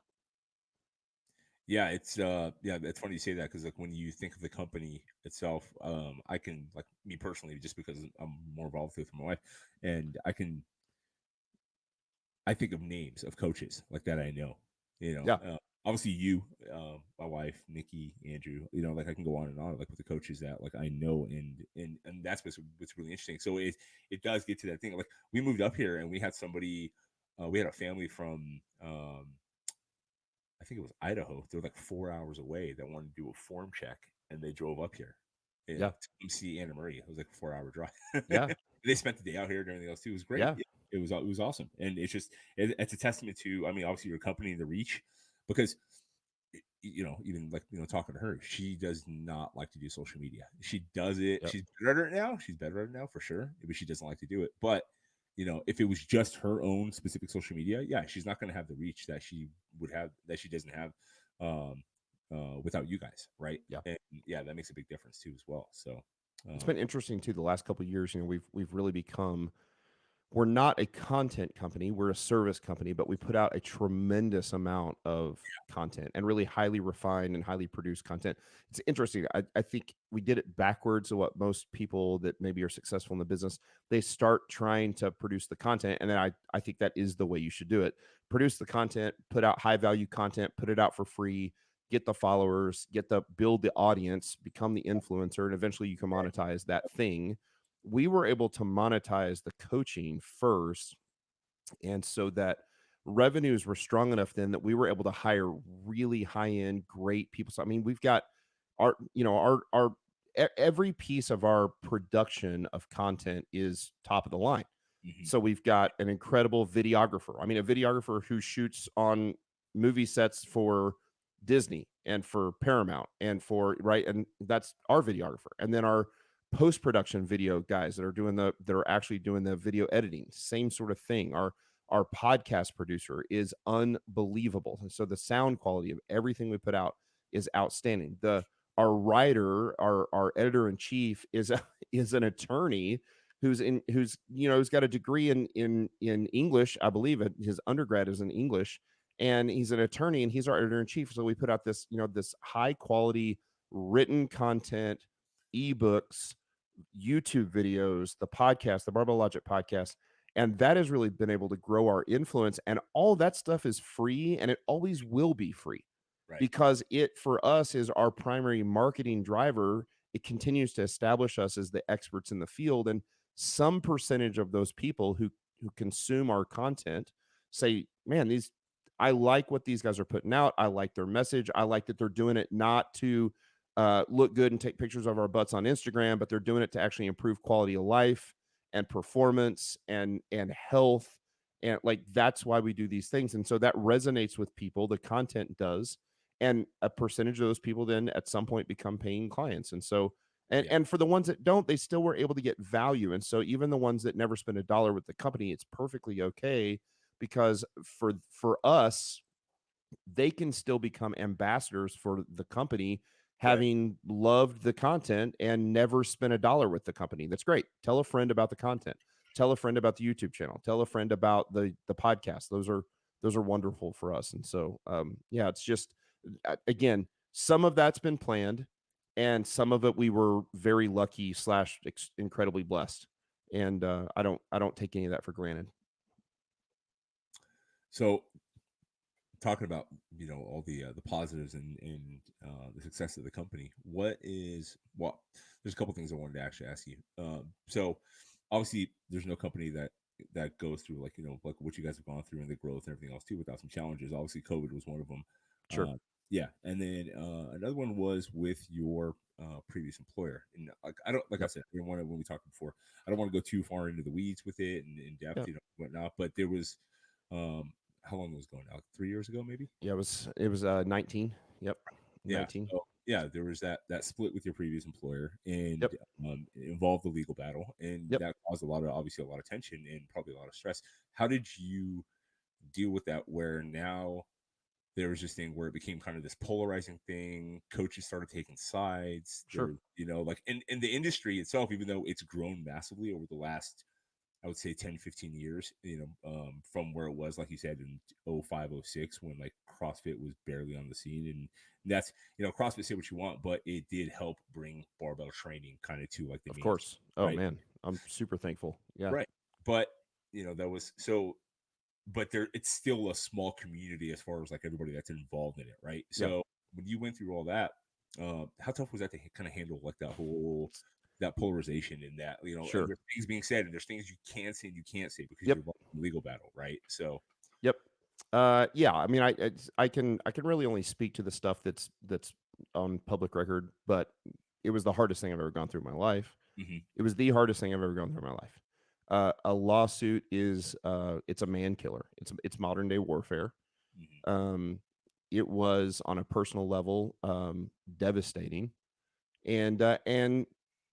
Yeah, it's funny you say that because like when you think of the company itself, I can like me personally, just because I'm more involved with my wife, and I think of names of coaches like that I know. Yeah. Obviously you, my wife, Nikki, Andrew. Like I can go on and on like with the coaches that like I know, and that's what's really interesting. So it does get to that thing. Like we moved up here and we had somebody, we had a family from I think it was Idaho. They're like 4 hours away that wanted to do a form check, and they drove up here, Yeah. to come see Anna Marie. It was like a 4 hour drive. Yeah. They spent the day out here and everything else too. It was great. Yeah. It was awesome, and it's just it's a testament to. I mean, obviously your company, the reach, because even like talking to her, she does not like to do social media. She does it. Yep. She's better at it now. She's better at it now for sure, but she doesn't like to do it. But if it was just her own specific social media, yeah, she's not going to have the reach that she would have, that she doesn't have, um, without you guys, right? Yeah. And yeah, that makes a big difference too as well. So, It's um, been interesting too the last couple of years. We've really become, we're not a content company, we're a service company, but we put out a tremendous amount of content and really highly refined and highly produced content. It's interesting. I think we did it backwards of what most people that maybe are successful in the business, they start trying to produce the content. And then I think that is the way you should do it. Produce the content, put out high value content, put it out for free, get the followers, build the audience, become the influencer, and eventually you can monetize that thing. We were able to monetize the coaching first, and so that revenues were strong enough then that we were able to hire really high end great people. So I mean, we've got every piece of our production of content is top of the line. mhm, So we've got an incredible videographer. I mean, a videographer who shoots on movie sets for Disney and for Paramount and for right, and that's our videographer. And then our post production video guys that are actually doing the video editing, same sort of thing. Our podcast producer is unbelievable, and so the sound quality of everything we put out is outstanding. The Our writer, our editor in chief is is an attorney who's got a degree in English, I believe. His undergrad is in English, and he's an attorney, and he's our editor in chief. So we put out this high quality written content, ebooks, YouTube videos, the podcast, the Barbell Logic podcast. And that has really been able to grow our influence. And all that stuff is free, and it always will be free right, because it, for us, is our primary marketing driver. It continues to establish us as the experts in the field. And some percentage of those people who consume our content say, man, I like what these guys are putting out. I like their message. I like that they're doing it not to look good and take pictures of our butts on Instagram, but they're doing it to actually improve quality of life and performance and health. And like that's why we do these things. And so that resonates with people. The content does. And a percentage of those people then at some point become paying clients. And so yeah, and for the ones that don't, they still were able to get value. And so even the ones that never spend a dollar with the company, it's perfectly okay because for us, they can still become ambassadors for the company, right, having loved the content and never spent a dollar with the company. That's great. Tell a friend about the content. Tell a friend about the YouTube channel. Tell a friend about the podcast. Those are wonderful for us. And so yeah, it's just again, some of that's been planned, and some of it we were very lucky slash incredibly blessed. And I don't take any of that for granted. so talking about all the positives and the success of the company, what is well there's a couple things I wanted to actually ask you. So obviously there's no company that goes through like like what you guys have gone through and the growth and everything else too without some challenges. Obviously COVID was one of them. Sure. Yeah, and then another one was with your previous employer. And like I don't, like I Yep. said, I didn't want to, when we talked before, I don't want to go too far into the weeds with it and in depth, Yep. whatnot, but there was um how long was it going now? 3 years ago, maybe. Yeah, it was 19. Yep. Yeah. 19. So yeah, there was that split with your previous employer, and Yep. it involved the legal battle, and Yep. that caused obviously a lot of tension and probably a lot of stress. How did you deal with that? Where now there was this thing where it became kind of this polarizing thing. Coaches started taking sides. Sure. There, like in the industry itself, even though it's grown massively over the last, I would say 10, 15 years, from where it was, like you said, in 05, 06, when like CrossFit was barely on the scene. And that's, CrossFit, say what you want, but it did help bring barbell training kind of to like the Of mainstream, course. Oh right? man, I'm super thankful. Yeah. Right. But, that was so, but it's still a small community as far as like everybody that's involved in it, right? Yep. So when you went through all that, how tough was that to kind of handle like that polarization and that and Sure. there's things being said and there's things you can say and you can't say because Yep. you're involved in a legal battle, right? So Yep. Yeah, I mean, I can really only speak to the stuff that's on public record, but it was the hardest thing I've ever gone through in my life. mhm, It was the hardest thing I've ever gone through in my life. A lawsuit is it's a man killer. It's modern day warfare. mhm, Um, it was on a personal level devastating, and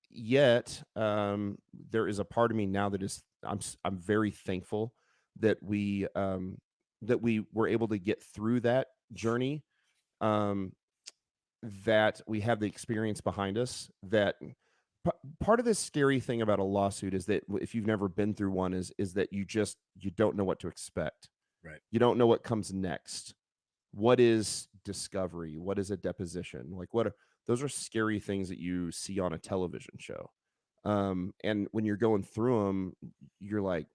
yet there is a part of me now that is I'm very thankful that we were able to get through that journey, um, that we have the experience behind us. That part of this scary thing about a lawsuit is that if you've never been through one, is that you don't know what to expect. Right. You don't know what comes next. What is discovery? What is a deposition? Like those are scary things that you see on a television show. And when you're going through them, you're like,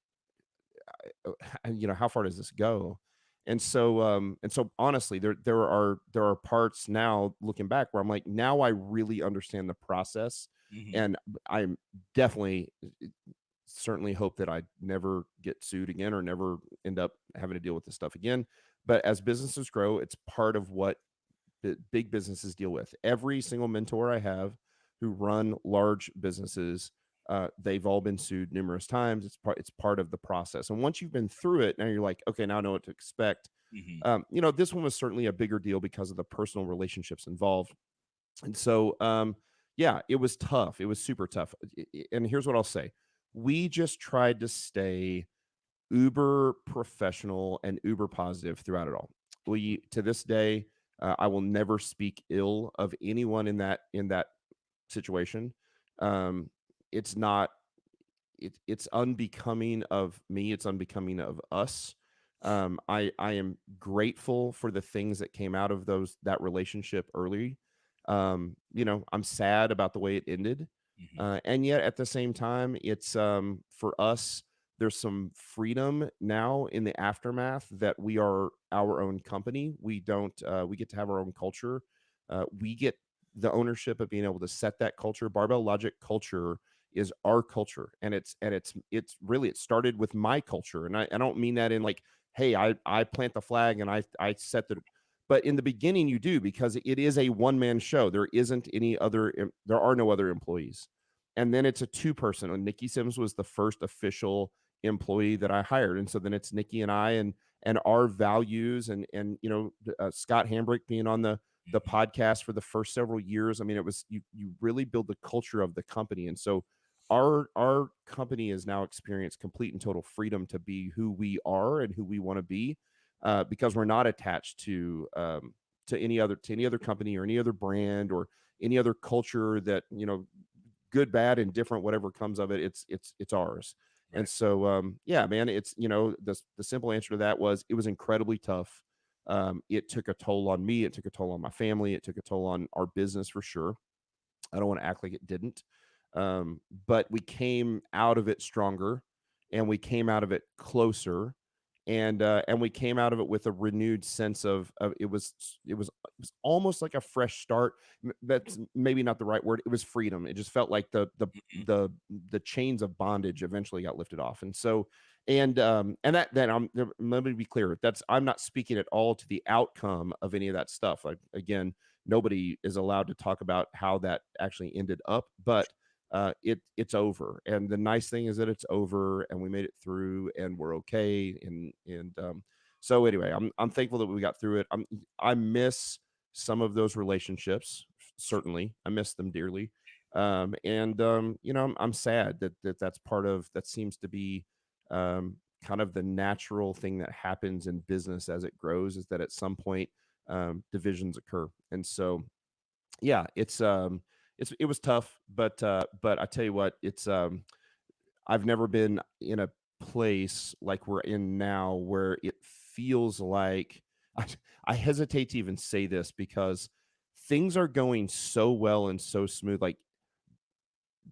how far does this go? And so honestly, there are parts now looking back where I'm like, now I really understand the process, Hmm. and I'm definitely certainly hope that I never get sued again or never end up having to deal with this stuff again. But as businesses grow, it's part of what big businesses deal with. Every single mentor I have who run large businesses, they've all been sued numerous times. It's part of the process. And once you've been through it, now you're like, okay, now I know what to expect. Hmm. This one was certainly a bigger deal because of the personal relationships involved. And so, yeah, it was tough. It was super tough. And here's what I'll say: we just tried to stay uber professional and uber positive throughout it all. We to this day, I will never speak ill of anyone in that situation. Um, it's not it's unbecoming of me. It's unbecoming of us. I am grateful for the things that came out of that relationship early. I'm sad about the way it ended, Hmm. and yet at the same time, it's for us. There's some freedom now in the aftermath that we are our own company. We don't. We get to have our own culture. We get the ownership of being able to set that culture. Barbell Logic culture is our culture, and it's really, it started with my culture, and I don't mean that in like, hey, I plant the flag and I set the, but in the beginning you do, because it is a one-man show. There are no other employees, and then it's a two-person, and Nikki Sims was the first official employee that I hired, and so then it's Nikki and I, and our values, and Scott Hambrick being on the Hmm. podcast for the first several years. I mean, it was, you really build the culture of the company. And so our company has now experienced complete and total freedom to be who we are and who we want to be, because we're not attached to any other company or any other brand or any other culture that, good, bad, and different, whatever comes of it, it's ours. And Right. so, yeah, man, it's, the simple answer to that was, it was incredibly tough. It took a toll on me. It took a toll on my family. It took a toll on our business for sure. I don't want to act like it didn't. But we came out of it stronger, and we came out of it closer, and we came out of it with a renewed sense of it was almost like a fresh start. That's maybe not the right word. It was freedom. It just felt like Hmm. the chains of bondage eventually got lifted off. And so, and that let me be clear. I'm not speaking at all to the outcome of any of that stuff. Like, again, nobody is allowed to talk about how that actually ended up, but it's over. And the nice thing is that it's over, and we made it through, and we're okay. So anyway, I'm thankful that we got through it. I miss some of those relationships. Certainly, I miss them dearly. And I'm sad that's part of that. Seems to be kind of the natural thing that happens in business as it grows, is that at some point divisions occur. And so, yeah, it was tough, but I tell you what, I've never been in a place like we're in now, where it feels like, I, I hesitate to even say this, because things are going so well and so smooth. Like,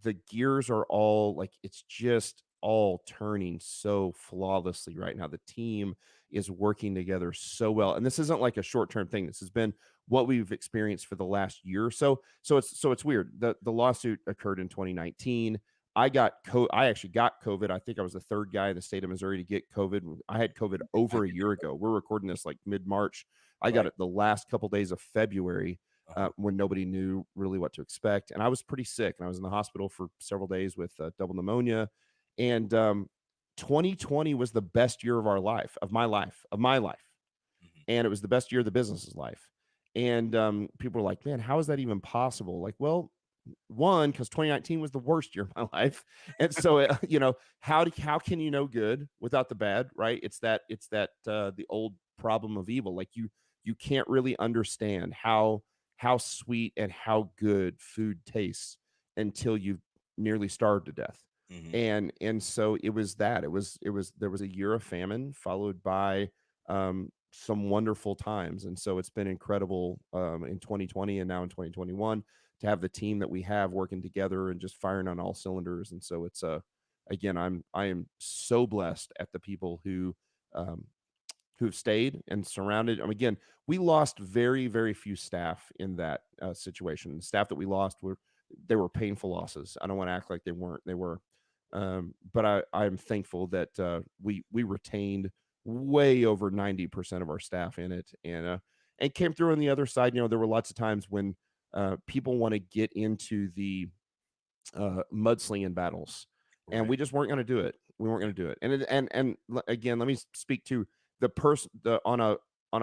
the gears are all, like, it's just all turning so flawlessly right now. The team is working together so well, and this isn't like a short-term thing. This has been what we've experienced for the last year or so. So it's weird. The lawsuit occurred in 2019. I actually got COVID. I think I was the third guy in the state of Missouri to get COVID. I had COVID over a year ago. We're recording this like mid-March. I got Right. it the last couple days of February, Uh-huh. when nobody knew really what to expect. And I was pretty sick, and I was in the hospital for several days with double pneumonia. And 2020 was the best year of my life. and it was the best year of the business's life. And people were like, "Man, how is that even possible?" Like, well, one, because 2019 was the worst year of my life, and so how can you know good without the bad, right? It's that the old problem of evil. Like you can't really understand how sweet and how good food tastes until you've nearly starved to death. Hmm. And so it was there was a year of famine followed by some wonderful times. And so it's been incredible in 2020 and now in 2021 to have the team that we have working together and just firing on all cylinders. And so it's again, I am so blessed at the people um, who've stayed and surrounded. Again, we lost very, very few staff in that situation. The staff that we lost they were painful losses. I don't want to act like they weren't. They were, but I'm thankful that we retained way over 90% of our staff in it, and came through on the other side. There were lots of times when people want to get into the mudslinging battles, and Right. we just weren't going to do it. We weren't going to do it. Again, let me speak to the person the on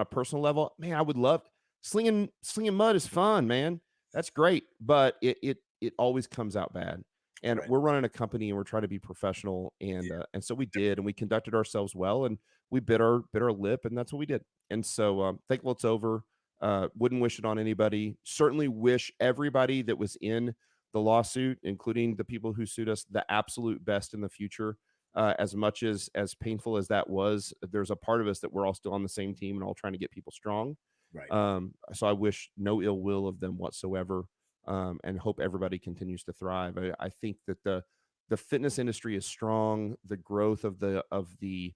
a personal level. Man, I would love slinging mud is fun, man. That's great, but it always comes out bad. And Right. we're running a company, and we're trying to be professional, and so we did, and we conducted ourselves well, and we bit our lip, and that's what we did. And so thankful it's over. Wouldn't wish it on anybody. Certainly wish everybody that was in the lawsuit, including the people who sued us, the absolute best in the future. As much as painful as that was, there's a part of us that we're all still on the same team and all trying to get people strong. Right. So I wish no ill will of them whatsoever, and hope everybody continues to thrive. I think that the fitness industry is strong. The growth of the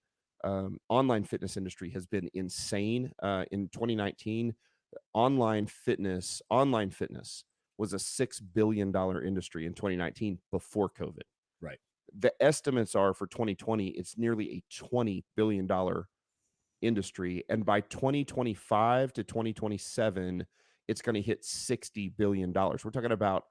online fitness industry has been insane. In 2019, online fitness was a $6 billion industry in 2019 before COVID. Right. The estimates are for 2020, it's nearly a $20 billion industry. And by 2025 to 2027, it's going to hit $60 billion. We're talking about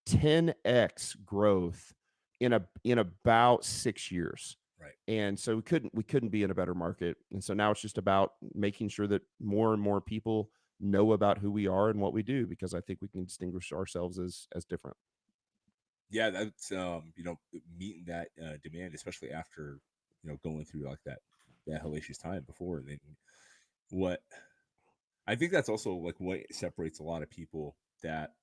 10x growth in about 6 years. Right. And so we couldn't be in a better market. And so now it's just about making sure that more and more people know about who we are and what we do, because I think we can distinguish ourselves as different. Yeah, that's meeting that demand, especially after going through like that hellacious time before. And then what I think that's also like what separates a lot of people that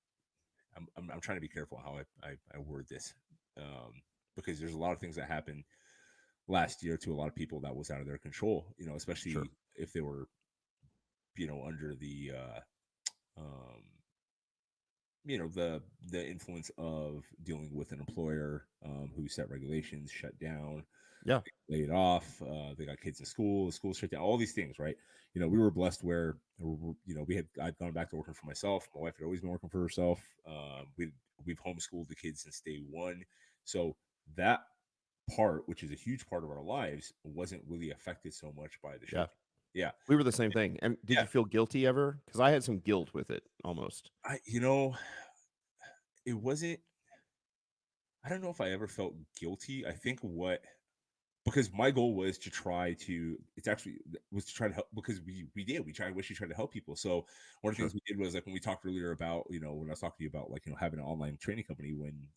I'm trying to be careful how I word this, um, because there's a lot of things that happened last year to a lot of people that was out of their control. Sure. Especially if they were under the um, the influence of dealing with an employer who set regulations, shut down, Yeah. laid off. They got kids in school, the school shut down. All these things, right? We were blessed where I'd gone back to working for myself. My wife had always been working for herself. We've homeschooled the kids since day one, so that part, which is a huge part of our lives, wasn't really affected so much by the Yeah. shutdown. Yeah, We were the same thing. And did yeah. you feel guilty ever? Because I had some guilt with it almost. It wasn't. I don't know if I ever felt guilty. I think what because my goal was to try to it's actually was to try to help because we tried wish we tried to help people. So one of the Sure. things we did was like when we talked earlier about when I was talking to you about like having an online training company when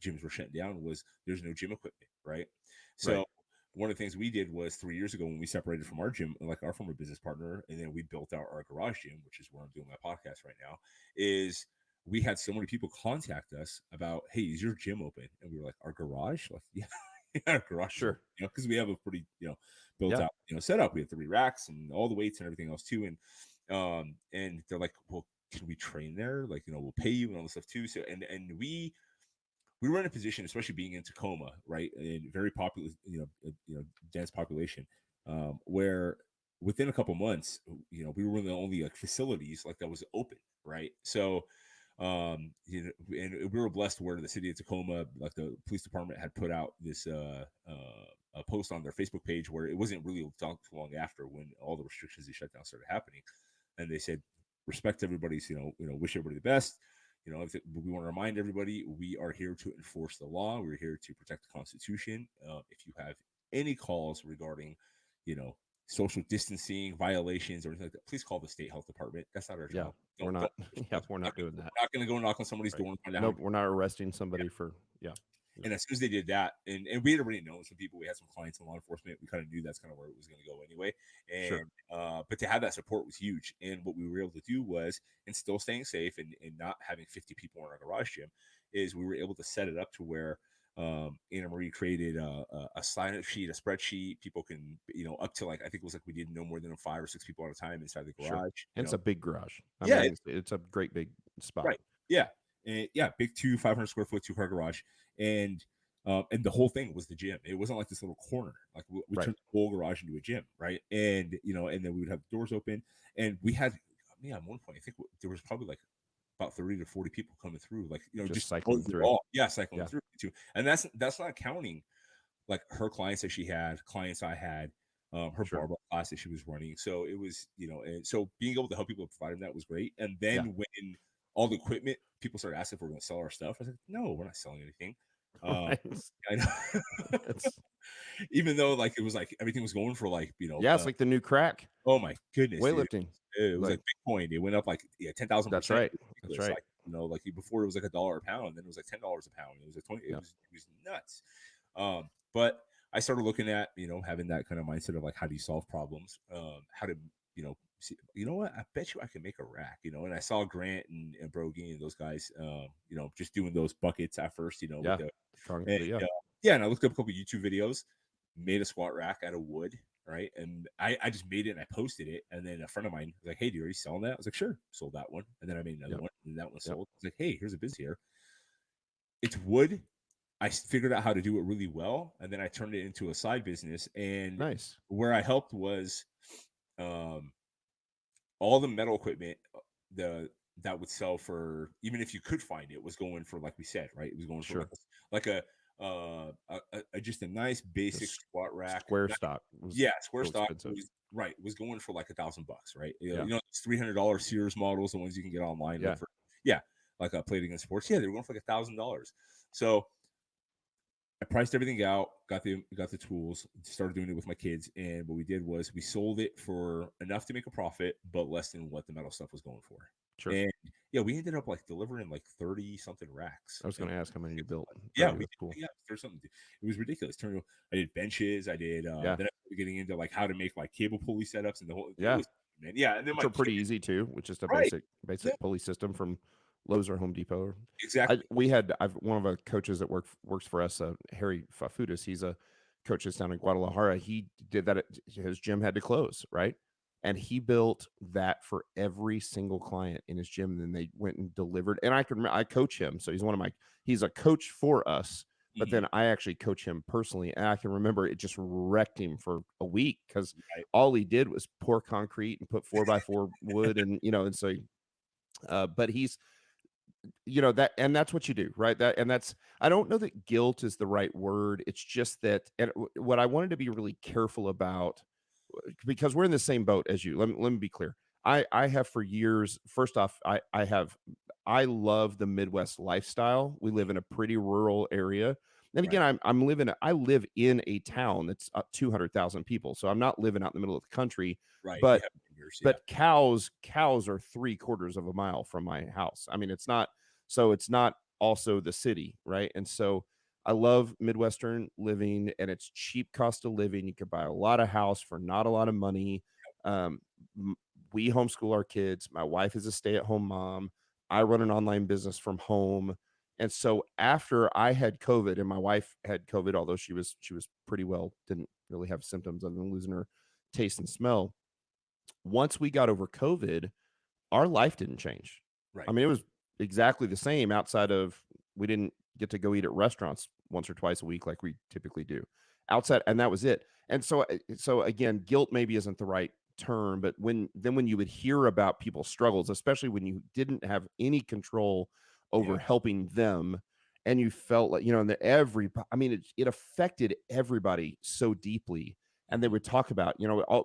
gyms were shutting down was there's no gym equipment, right? Right. So one of the things we did was 3 years ago when we separated from our gym, like our former business partner, and then we built out our garage gym, which is where I'm doing my podcast right now, is we had so many people contact us about, hey, is your gym open? And we were like, our garage? Like, yeah, our garage is open, Sure. because we have a pretty, built Yeah. out, setup. We have 3 racks and all the weights and everything else too. And they're like, well, can we train there? Like, we'll pay you and all this stuff too. So, and we were in a position, especially being in Tacoma, right, and very popular, dense population, where within a couple months, we were one of the only like facilities like that was open, right? So, and we were blessed where the city of Tacoma, like the police department, had put out this a post on their Facebook page where it wasn't really too long after when all the restrictions and shutdown started happening, and they said respect everybody's wish everybody the best. If we want to remind everybody, we are here to enforce the law. We're here to protect the Constitution. If you have any calls regarding, you know, social distancing violations or anything like that, please call the state health department. That's not our Yeah, job. we're Don't not. Yeah, we're we're not doing that. not going to go knock on somebody's Right. door and find out how Nope, many. we're not arresting somebody for. Yeah. And as soon as they did that, and we had already known some people, we had some clients in law enforcement, we kind of knew that's kind of where it was going to go anyway. Sure. And but to have that support was huge. And what we were able to do was, and still staying safe and not having 50 people in our garage gym, is we were able to set it up to where Anna Marie created a sign-up sheet, a spreadsheet. People can, up to like, I think it was like we did no more than 5 or 6 people at a time inside the Sure. garage. And it's a big garage. I Yeah, mean, it's a great big spot. right. Yeah. And yeah, big 500 square foot, 2-car garage. And the whole thing was the gym. It wasn't like this little corner. Like we Right. turned the whole garage into a gym, right? And and then we would have the doors open. And we had, at one point, I think there was probably like about 30 to 40 people coming through, like, Just just cycling through. overall. Yeah, cycling Yeah. through too. And that's not counting like her clients that she had, clients I had, her Sure. barbell class that she was running. So it was, and so being able to help people provide them that was great. And then Yeah. when all the equipment, people started asking if we're going to sell our stuff, I said, no, we're not selling anything. Right. I know. It's Even though like it was like everything was going for like, yeah, it's like the new crack. oh my goodness, dude. Weightlifting. It was Like like Bitcoin. It went up like 10,000%. that's right. It was That's ridiculous. right. Like, like before it was like $1 a pound, then it was like $10 a pound. It was like 20. Yeah. It was nuts. But I started looking at, having that kind of mindset of like, how do you solve problems? How to, see, what? I bet you I can make a rack, and I saw Grant and Brogy and those guys, just doing those buckets at first, Yeah. with the, Strong. and, Yeah. yeah. And I looked up a couple YouTube videos, made a squat rack out of wood. Right. And I just made it and I posted it. And then a friend of mine was like, hey, do you already selling that? I was like, sure. Sold that one. And then I made another Yep. one. And that one Yep. sold. I was like, hey, here's a business here. It's wood. I figured out how to do it really well. And then I turned it into a side business. And Nice. where I helped was all the metal equipment that would sell for, even if you could find it, was going for, like we said, right? It was going for Sure. like a just a nice basic Just squat rack. Square stock. Was Square so stock expensive. was going for like $1,000, right? Yeah. It's $300 Sears models, the ones you can get online. Yeah. Like Play It Against Sports. Yeah, they were going for like $1,000. So I priced everything out, got the tools, started doing it with my kids, and what we did was we sold it for enough to make a profit, but less than what the metal stuff was going for. Sure. And yeah, we ended up like delivering like 30 something racks. I was going to ask how many you built. Yeah, That's cool. Yeah, there's something. It was ridiculous. I did benches. I did. Yeah. Then I started getting into like how to make like cable pulley setups and the whole. Yeah. Man. Yeah, and then which are pretty easy too, which is a Right. basic pulley system from Lowe's or Home Depot. Exactly. I've one of our coaches that works for us, Harry Fafudas. He's a coach that's down in Guadalajara. He did that. His gym had to close, right? And he built that for every single client in his gym. And then they went and delivered. And I coach him, so he's a coach for us. But then I actually coach him personally, and I can remember it just wrecked him for a week because all he did was pour concrete and put 4x4 wood, and and so. But he's, that, and that's what you do, right? I don't know that guilt is the right word. It's just that, and what I wanted to be really careful about, because we're in the same boat as you. Let me be clear. I have for years. First off, I love the Midwest lifestyle. We live in a pretty rural area. And again, I live in a town that's 200,000 people. So I'm not living out in the middle of the country, right? But cows are 3/4 of a mile from my house. I mean, it's not also the city, right? And so I love Midwestern living, and it's cheap cost of living. You can buy a lot of house for not a lot of money. We homeschool our kids. My wife is a stay-at-home mom. I run an online business from home. And so after I had COVID and my wife had COVID, although she was pretty well, didn't really have symptoms other than losing her taste and smell. Once we got over COVID, our life didn't change. Right. I mean, it was exactly the same outside of we didn't get to go eat at restaurants once or twice a week like we typically do outside. And that was it. And so again, guilt maybe isn't the right term, but when you would hear about people's struggles, especially when you didn't have any control over helping them, and you felt like, it affected everybody so deeply. And they would talk about,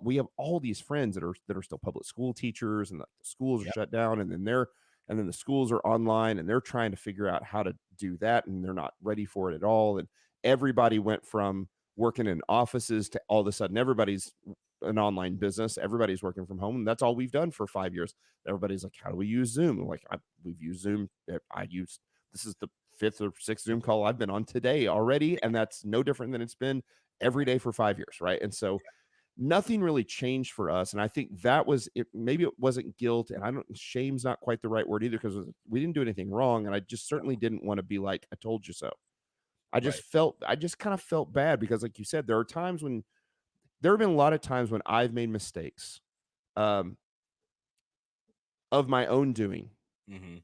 we have all these friends that are still public school teachers, and the schools are shut down, and then the schools are online, and they're trying to figure out how to do that, and they're not ready for it at all. And everybody went from working in offices to all of a sudden everybody's an online business. Everybody's working from home, and that's all we've done for 5 years. Everybody's like, how do we use Zoom? I'm like, we've used Zoom. This is the fifth or sixth Zoom call I've been on today already, and that's no different than it's been every day for 5 years, right? And so nothing really changed for us. And I think that was it. Maybe it wasn't guilt, and I don't, shame's not quite the right word either, because we didn't do anything wrong. And I just certainly didn't want to be like, I told you so. Right. I just kind of felt bad because, like you said, there have been a lot of times when I've made mistakes um, of my own doing, Mm-hmm.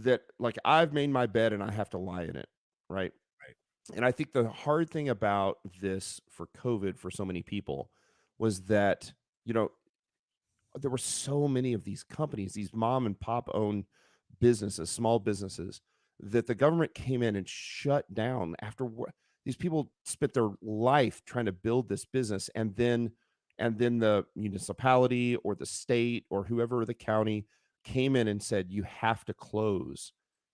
that like I've made my bed and I have to lie in it. Right. Right. And I think the hard thing about this for COVID for so many people was that, you know, there were so many of these companies, these mom and pop owned businesses, small businesses, that the government came in and shut down after these people spent their life trying to build this business. And then the municipality or the state or whoever, the county, came in and said, you have to close.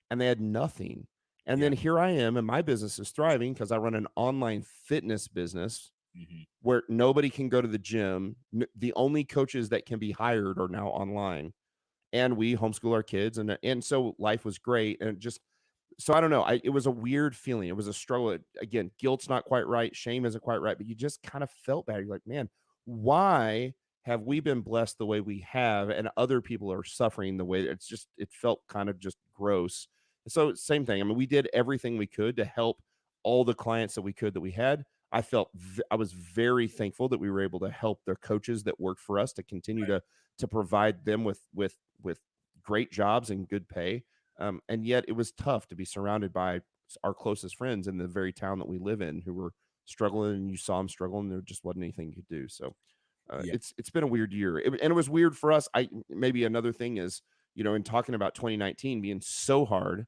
And they had nothing. And Yeah. then here I am, and my business is thriving because I run an online fitness business Mm-hmm. where nobody can go to the gym. The only coaches that can be hired are now online, and we homeschool our kids, and so life was great. And just so I don't know, it was a weird feeling. It was a struggle. Again, guilt's not quite right, shame isn't quite right, but you just kind of felt bad. You're like, man, why have we been blessed the way we have, and other people are suffering the way it felt kind of just gross. So same thing. I mean, we did everything we could to help all the clients that we could that we had. I was very thankful that we were able to help the coaches that worked for us to continue Right. to provide them with great jobs and good pay. And yet it was tough to be surrounded by our closest friends in the very town that we live in who were struggling, and you saw them struggle, and there just wasn't anything you could do. So Yeah. it's been a weird year. And it was weird for us. Maybe another thing is, in talking about 2019 being so hard,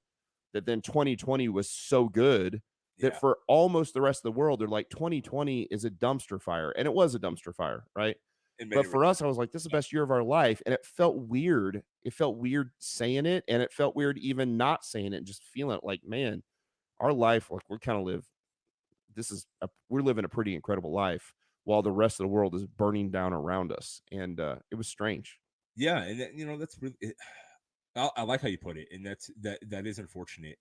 that then 2020 was so good, that Yeah. for almost the rest of the world, they're like, 2020 is a dumpster fire. And it was a dumpster fire, right? In But many for us, respects. I was like, this is the Yeah. best year of our life. And it felt weird. It felt weird saying it. And it felt weird even not saying it, and just feeling it like, man, our life, like we kind of live, we're living a pretty incredible life while the rest of the world is burning down around us. And it was strange. Yeah. And that's really. I like how you put it, and that is unfortunate.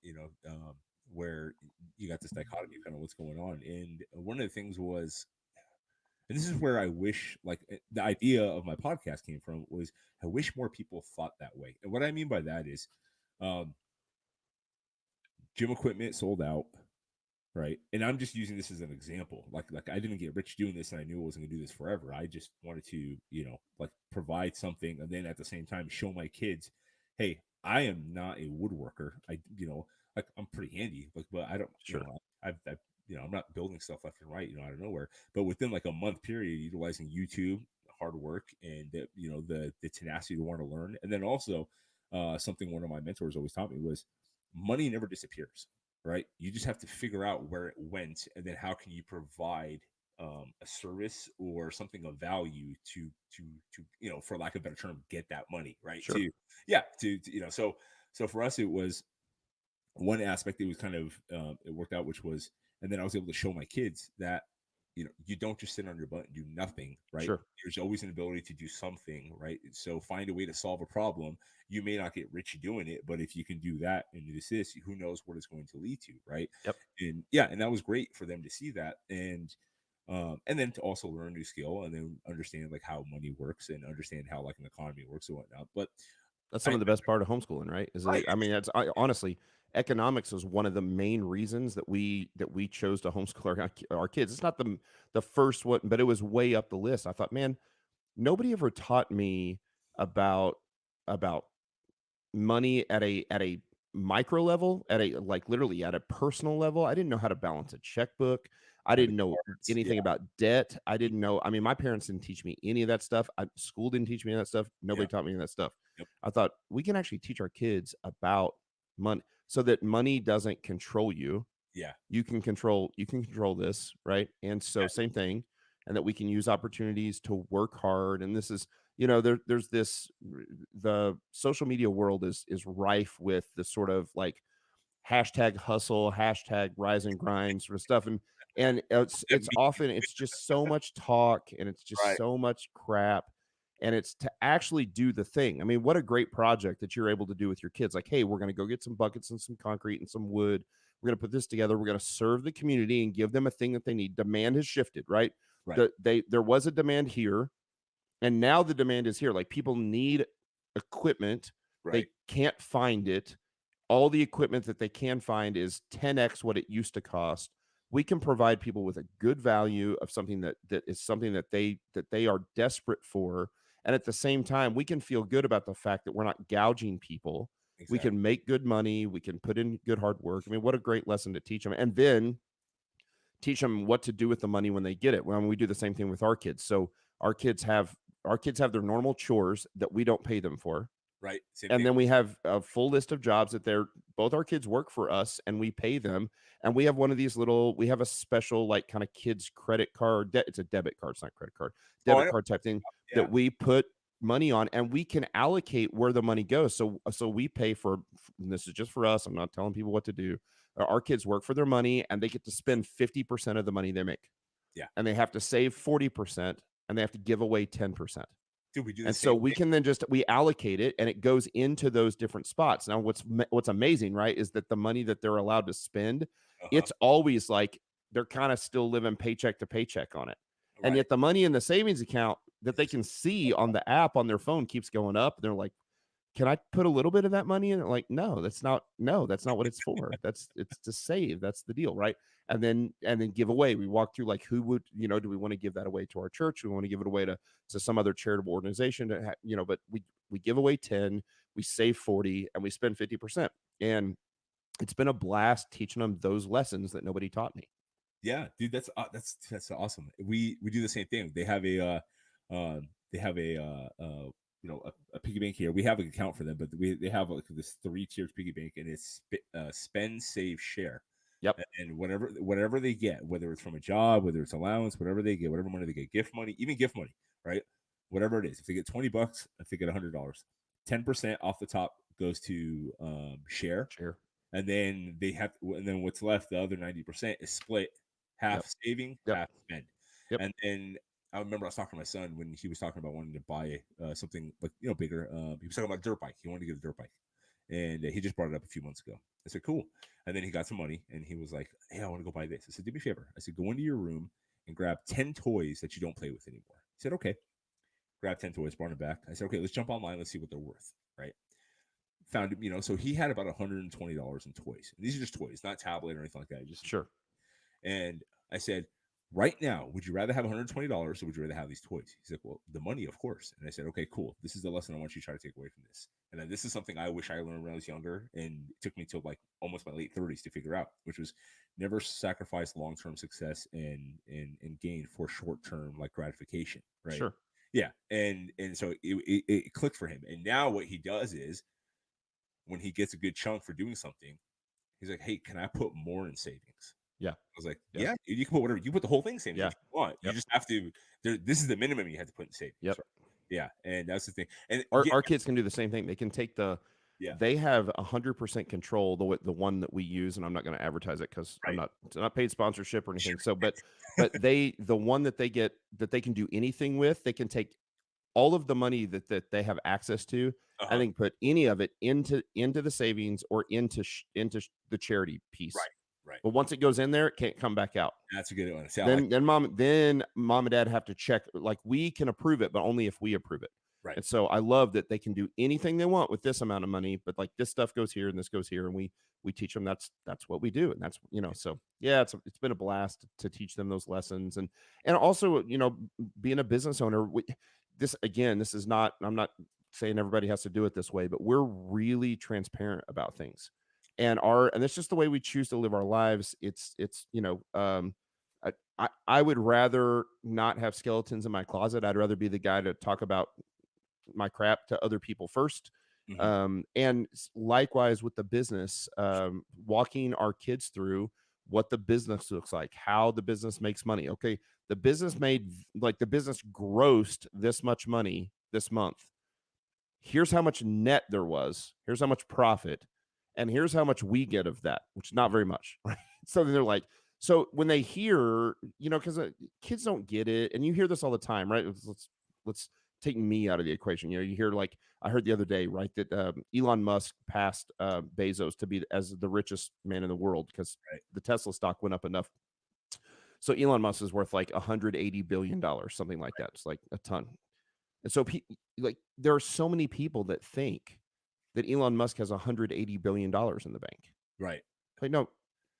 Where you got this dichotomy of kind of what's going on, and one of the things was, and this is where I wish, like, the idea of my podcast came from was I wish more people thought that way. And what I mean by that is, um, gym equipment sold out, right? And I'm just using this as an example. Like I didn't get rich doing this, and I knew I wasn't gonna do this forever. I just wanted to, like, provide something, and then at the same time show my kids, hey, I am not a woodworker. Like, I'm pretty handy, like, but I don't, Sure. I've I'm not building stuff left and right, out of nowhere. But within like a month period, utilizing YouTube, hard work, and the tenacity to want to learn, and then also something one of my mentors always taught me was money never disappears, right? You just have to figure out where it went, and then how can you provide a service or something of value to for lack of a better term, get that money, right? Sure. Yeah, so for us, it was one aspect that was kind of it worked out, which was, and then I was able to show my kids that you don't just sit on your butt and do nothing, right? Sure. There's always an ability to do something, right? So find a way to solve a problem. You may not get rich doing it, but if you can do that and do this, who knows what it's going to lead to, right? Yep. And yeah, and that was great for them to see that, and then to also learn a new skill, and then understand like how money works, and understand how like an economy works and whatnot. But That's some I of the best part of homeschooling, right? Is right, that, I mean, honestly, economics was one of the main reasons that we chose to homeschool our kids. It's not the first one, but it was way up the list. I thought, man, nobody ever taught me about about money at a micro level, at a, like, literally at a personal level. I didn't know how to balance a checkbook. I credit didn't know cards, yeah, anything about debt. I didn't know. I mean, my parents didn't teach me any of that stuff. School didn't teach me any of that stuff. yeah, Nobody taught me any of that stuff. yep, I thought we can actually teach our kids about money so that money doesn't control you. yeah, You can control this, right? And so exactly. same thing, and that we can use opportunities to work hard. And this is, there's this, the social media world is rife with the sort of like hashtag hustle, hashtag rise and grind sort of stuff. And That it's me, often it's just so much talk and it's just right, so much crap. And it's to actually do the thing. I mean, what a great project that you're able to do with your kids. Like, hey, we're going to go get some buckets and some concrete and some wood. We're going to put this together. We're going to serve the community and give them a thing that they need. Demand has shifted, right? right, There was a demand here, and now the demand is here. Like, people need equipment. right. They can't find it. All the equipment that they can find is 10x what it used to cost. We can provide people with a good value of something that is something that they are desperate for. And at the same time, we can feel good about the fact that we're not gouging people. We Exactly. can make good money. We can put in good hard work. I mean, what a great lesson to teach them. And then teach them what to do with the money when they get it. When we do the same thing with our kids. So our kids have their normal chores that we don't pay them for. Right. Same And thing. then we have a full list of jobs that they're both our kids work for us and we pay them. And we have one of these we have a special like kind of kids credit card. It's a debit card. It's not credit card, Oh, I debit know. card type thing Yeah. that we put money on and we can allocate where the money goes. So we pay for, and this is just for us. I'm not telling people what to do. Our kids work for their money and they get to spend 50% of the money they make. Yeah. And they have to save 40% and they have to give away 10%. Dude, we do the And so same we thing. can then we allocate it and it goes into those different spots. Now, what's amazing, right, is that the money that they're allowed to spend, Uh-huh. it's always like they're kind of still living paycheck to paycheck on it. And Right. yet the money in the savings account that they can see on the app on their phone keeps going up. They're like, can I put a little bit of that money in? Like, no, that's not what it's for. It's to save. That's the deal, right? And then give away. We walk through like who would, do we want to give that away to our church? Do we want to give it away to some other charitable organization but we give away 10, we save 40 and we spend 50%. And it's been a blast teaching them those lessons that nobody taught me. Yeah, dude, that's awesome. We do the same thing. They have a piggy bank here. We have an account for them, but they have like this 3 tiered piggy bank, and it's spend, save, share. Yep. And whatever they get, whether it's from a job, whether it's allowance, whatever they get, whatever money they get, gift money, even gift money, right? Whatever it is, if they get $20, if they get $100, 10% off the top goes to share, Share. and then and then what's left, the other 90% is split, half Yep. saving, Yep. half spend. Yep. And then I remember I was talking to my son when he was talking about wanting to buy something like bigger. He was talking about a dirt bike. He wanted to get a dirt bike, and he just brought it up a few months ago. I said, "Cool." And then he got some money, and he was like, "Hey, I want to go buy this." I said, "Do me a favor." I said, "Go into your room and grab 10 toys that you don't play with anymore." He said, "Okay." Grab 10 toys, brought them back. I said, "Okay, let's jump online. Let's see what they're worth." Right? Found it, so he had about $120 in toys. And these are just toys, not tablet or anything like that. Just Sure. And I said, right now, would you rather have $120 or would you rather have these toys? He's like, well, the money, of course. And I said, okay, cool. This is the lesson I want you to try to take away from this. And then this is something I wish I learned when I was younger, and it took me till like almost my late 30s to figure out, which was never sacrifice long-term success and gain for short-term like gratification, right? Sure. Yeah, and so it clicked for him. And now what he does is when he gets a good chunk for doing something, he's like, hey, can I put more in savings? Yeah. I was like, Yep. yeah, dude, you can put whatever. You put the whole thing in savings Yeah. if you want. You Yep. just have to. This is the minimum you have to put in savings. Yep. Right? Yeah, and that's the thing. And Our kids can do the same thing. They can take they have 100% control. The one that we use, and I'm not going to advertise it because right. it's not paid sponsorship or anything. Sure. So, but the one that they get that they can do anything with, they can take all of the money that they have access to, and they can put any of it into the savings or into the charity piece. Right. But once it goes in there, it can't come back out. That's a good one. Then mom and dad have to check. Like, we can approve it, but only if we approve it. Right. And so I love that they can do anything they want with this amount of money, but like this stuff goes here and this goes here, and we teach them that's what we do, and that's so yeah, it's been a blast to teach them those lessons, and also being a business owner. This is not, I'm not saying everybody has to do it this way, but we're really transparent about things, and that's just the way we choose to live our lives. I would rather not have skeletons in my closet. I'd rather be the guy to talk about my crap to other people first. And likewise with the business, walking our kids through what the business looks like, how the business makes money. Okay, the business grossed this much money this month. Here's how much net there was. Here's how much profit. and here's how much we get of that, which is not very much, right? So they're like, so when they hear, because kids don't get it, and you hear this all the time, right? Let's take me out of the equation. You hear, like, I heard the other day, right, that Elon Musk passed Bezos to be as the richest man in the world because Right. the Tesla stock went up enough. So Elon Musk is worth like $180 billion, something like that. It's like a ton. And so, like, there are so many people that think that Elon Musk has $180 billion in the bank. Right. Like, no,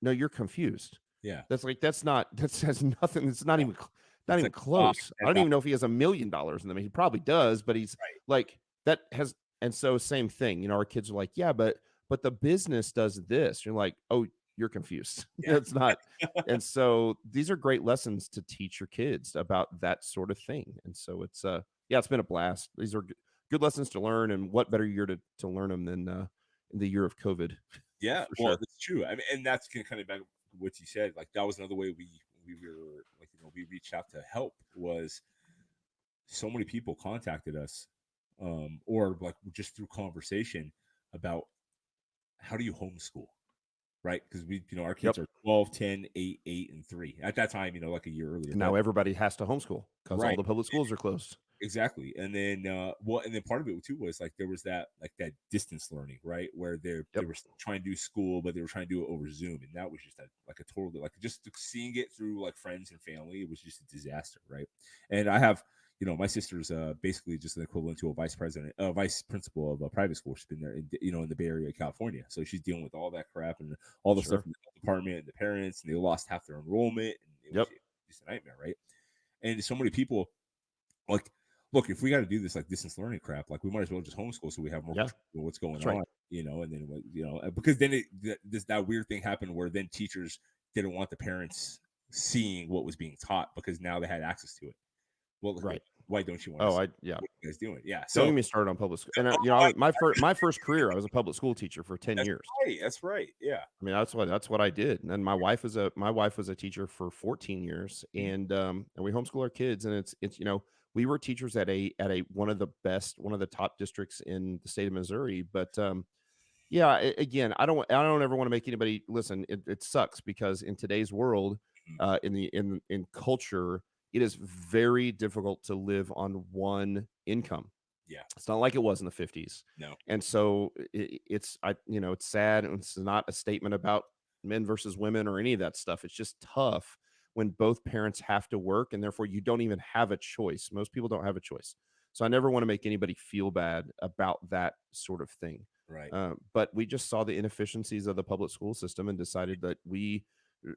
you're confused. Yeah. That's not, that has nothing. It's not Yeah. even, not It's even like stock close. I at don't that. even know if he has $1 million in the bank. He probably does, but he's Right. like, that has, and so same thing, our kids are like, yeah, but the business does this. You're like, oh, you're confused. Yeah. It's not. And so these are great lessons to teach your kids about that sort of thing. And so it's, yeah, it's been a blast. These are good lessons to learn, and what better year to learn them than in the year of COVID. Yeah. For Well, sure. that's true. I mean, and that's kind of back to what you said. Like that was another way we were like, we reached out to help, was so many people contacted us, or like just through conversation about how do you homeschool, right? Because our kids Yep. are 12, 10, 8, 8, and 3 at that time, like a year earlier. And But now everybody has to homeschool because all right, the public schools are closed. exactly. And then and then part of it too was like there was that distance learning, right? Where they Yep. were trying to do school, but they were trying to do it over Zoom, and that was just a totally, like, just seeing it through like friends and family, it was just a disaster, right? And I have, my sister's basically just an equivalent to a vice principal of a private school. She's been there in the Bay Area of California, so she's dealing with all that crap and all the stuff Sure. in the health department and the parents, and they lost half their enrollment, and it was Yep. just a nightmare, right? And so many people, like, look, if we got to do this like distance learning crap, like we might as well just homeschool so we have more Yeah. control of what's going That's right. on, and then because then that weird thing happened where then teachers didn't want the parents seeing what was being taught because now they had access to it. Well, Right. why don't you want to Oh, see yeah. what you guys doing? Yeah, Don't so get me started on public school. And oh, my first career, I was a public school teacher for 10 that's years. right, that's right, yeah. I mean, that's what I did. And then my wife was a teacher for 14 years, Mhm. and we homeschool our kids, and it's we were teachers at a one of the top districts in the state of Missouri. But yeah, again, I don't ever want to make anybody listen. It sucks because in today's world, Mhm. in culture, it is very difficult to live on one income. Yeah, It's not like it was in the 50s. no, And so it's sad, and it's not a statement about men versus women or any of that stuff. It's just tough when both parents have to work, and therefore you don't even have a choice. Most people don't have a choice. So I never want to make anybody feel bad about that sort of thing. right, But we just saw the inefficiencies of the public school system and decided that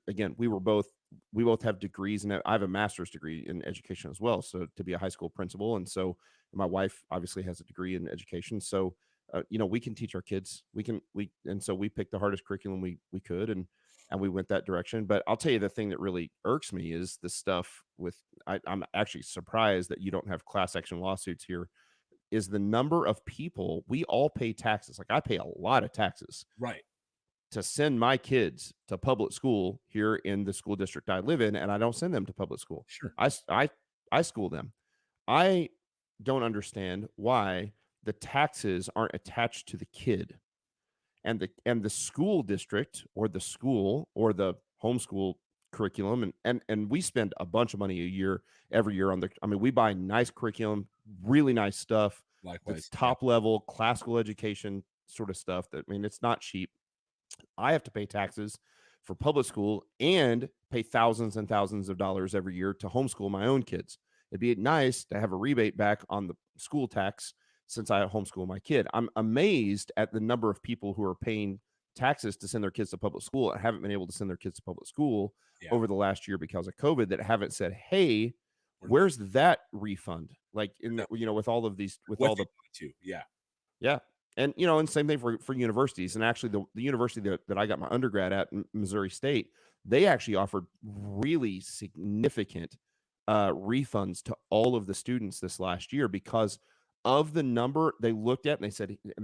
again, we both have degrees, and I have a master's degree in education as well. So to be a high school principal, and so my wife obviously has a degree in education. So we can teach our kids. And so we picked the hardest curriculum we could, and we went that direction. But I'll tell you, the thing that really irks me is the stuff with. I'm actually surprised that you don't have class action lawsuits here. Is the number of people we all pay taxes? Like, I pay a lot of taxes right, to send my kids to public school here in the school district I live in, and I don't send them to public school. sure, I school them. I don't understand why the taxes aren't attached to the kid, and the school district or the school or the homeschool curriculum, and we spend a bunch of money every year on I mean, we buy nice curriculum, really nice stuff that's likewise, yeah, top level classical education sort of stuff. That, I mean, it's not cheap. I have to pay taxes for public school and pay thousands and thousands of dollars every year to homeschool my own kids. It'd be nice to have a rebate back on the school tax since I homeschool my kid. I'm amazed at the number of people who are paying taxes to send their kids to public school and haven't been able to send their kids to public school yeah. over the last year because of COVID, that haven't said, "Hey, We're not- where's that refund?" Like, no, with all of these, with what all they the want to, yeah, yeah. And same thing for universities. And actually, the university that I got my undergrad at, Missouri State, they actually offered really significant refunds to all of the students this last year because of the number they looked at, and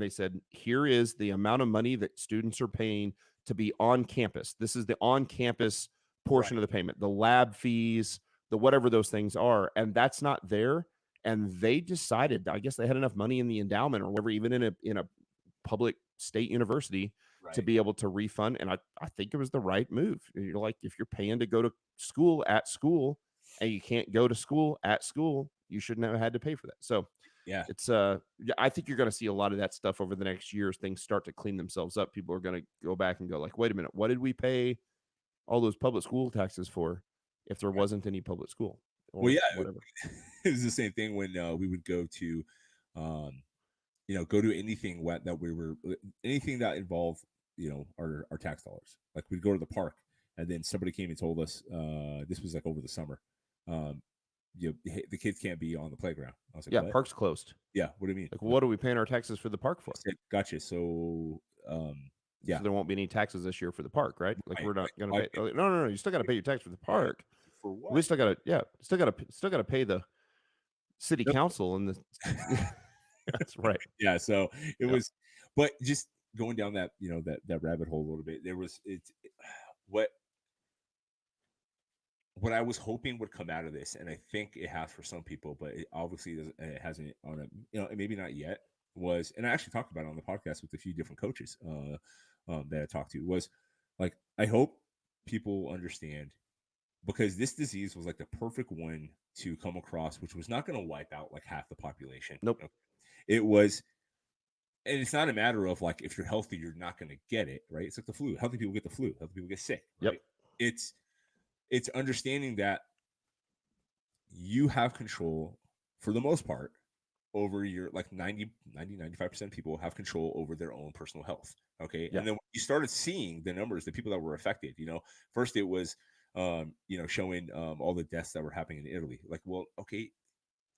they said, here is the amount of money that students are paying to be on campus. This is the on campus right, portion of the payment, the lab fees, the whatever those things are, and that's not there. And they decided, I guess they had enough money in the endowment or whatever, even in a public state university, to Right. be able to refund. And I think it was the right move. You're like, if you're paying to go to school at school and you can't go to school at school, you shouldn't have had to pay for that. So Yeah. it's yeah, I think you're going to see a lot of that stuff over the next year as things start to clean themselves up. People are going to go back and go like, wait a minute, what did we pay all those public school taxes for if there Right. wasn't any public school Well, or yeah, whatever? it was the same thing when we would go to, um, go to anything that we were anything that involved, our tax dollars. Like we'd go to the park, and then somebody came and told us this was like over the summer. Um, the kids can't be on the playground. I was like, Yeah, what? park's closed. Yeah, what do you mean? Like, what are we paying our taxes for the park I for? said, gotcha. So, yeah, So there won't be any taxes this year for the park, right? Like right, we're not right. going to Why pay. pay Oh, no, no, no. You still got to pay your tax for the yeah, park. for We what? still got to, yeah, still got to pay the city Yep. council and the. That's right. Yeah. So it Yep. was, but just going down that that rabbit hole a little bit. There was what what I was hoping would come out of this, and I think it has for some people, but it obviously doesn't, it hasn't on it, maybe not yet. Was, and I actually talked about it on the podcast with a few different coaches that I talked to. Was like, I hope people understand, because this disease was like the perfect one to come across, which was not going to wipe out like half the population. Nope. It was, and it's not a matter of like, if you're healthy, you're not going to get it, right? It's like the flu. Healthy people get the flu. Healthy people get sick, Yep. right? It's understanding that you have control for the most part over your, like 95% of people have control over their own personal health. Okay. Yeah. And then when you started seeing the numbers, the people that were affected, first it was, showing all the deaths that were happening in Italy. Like, well, okay,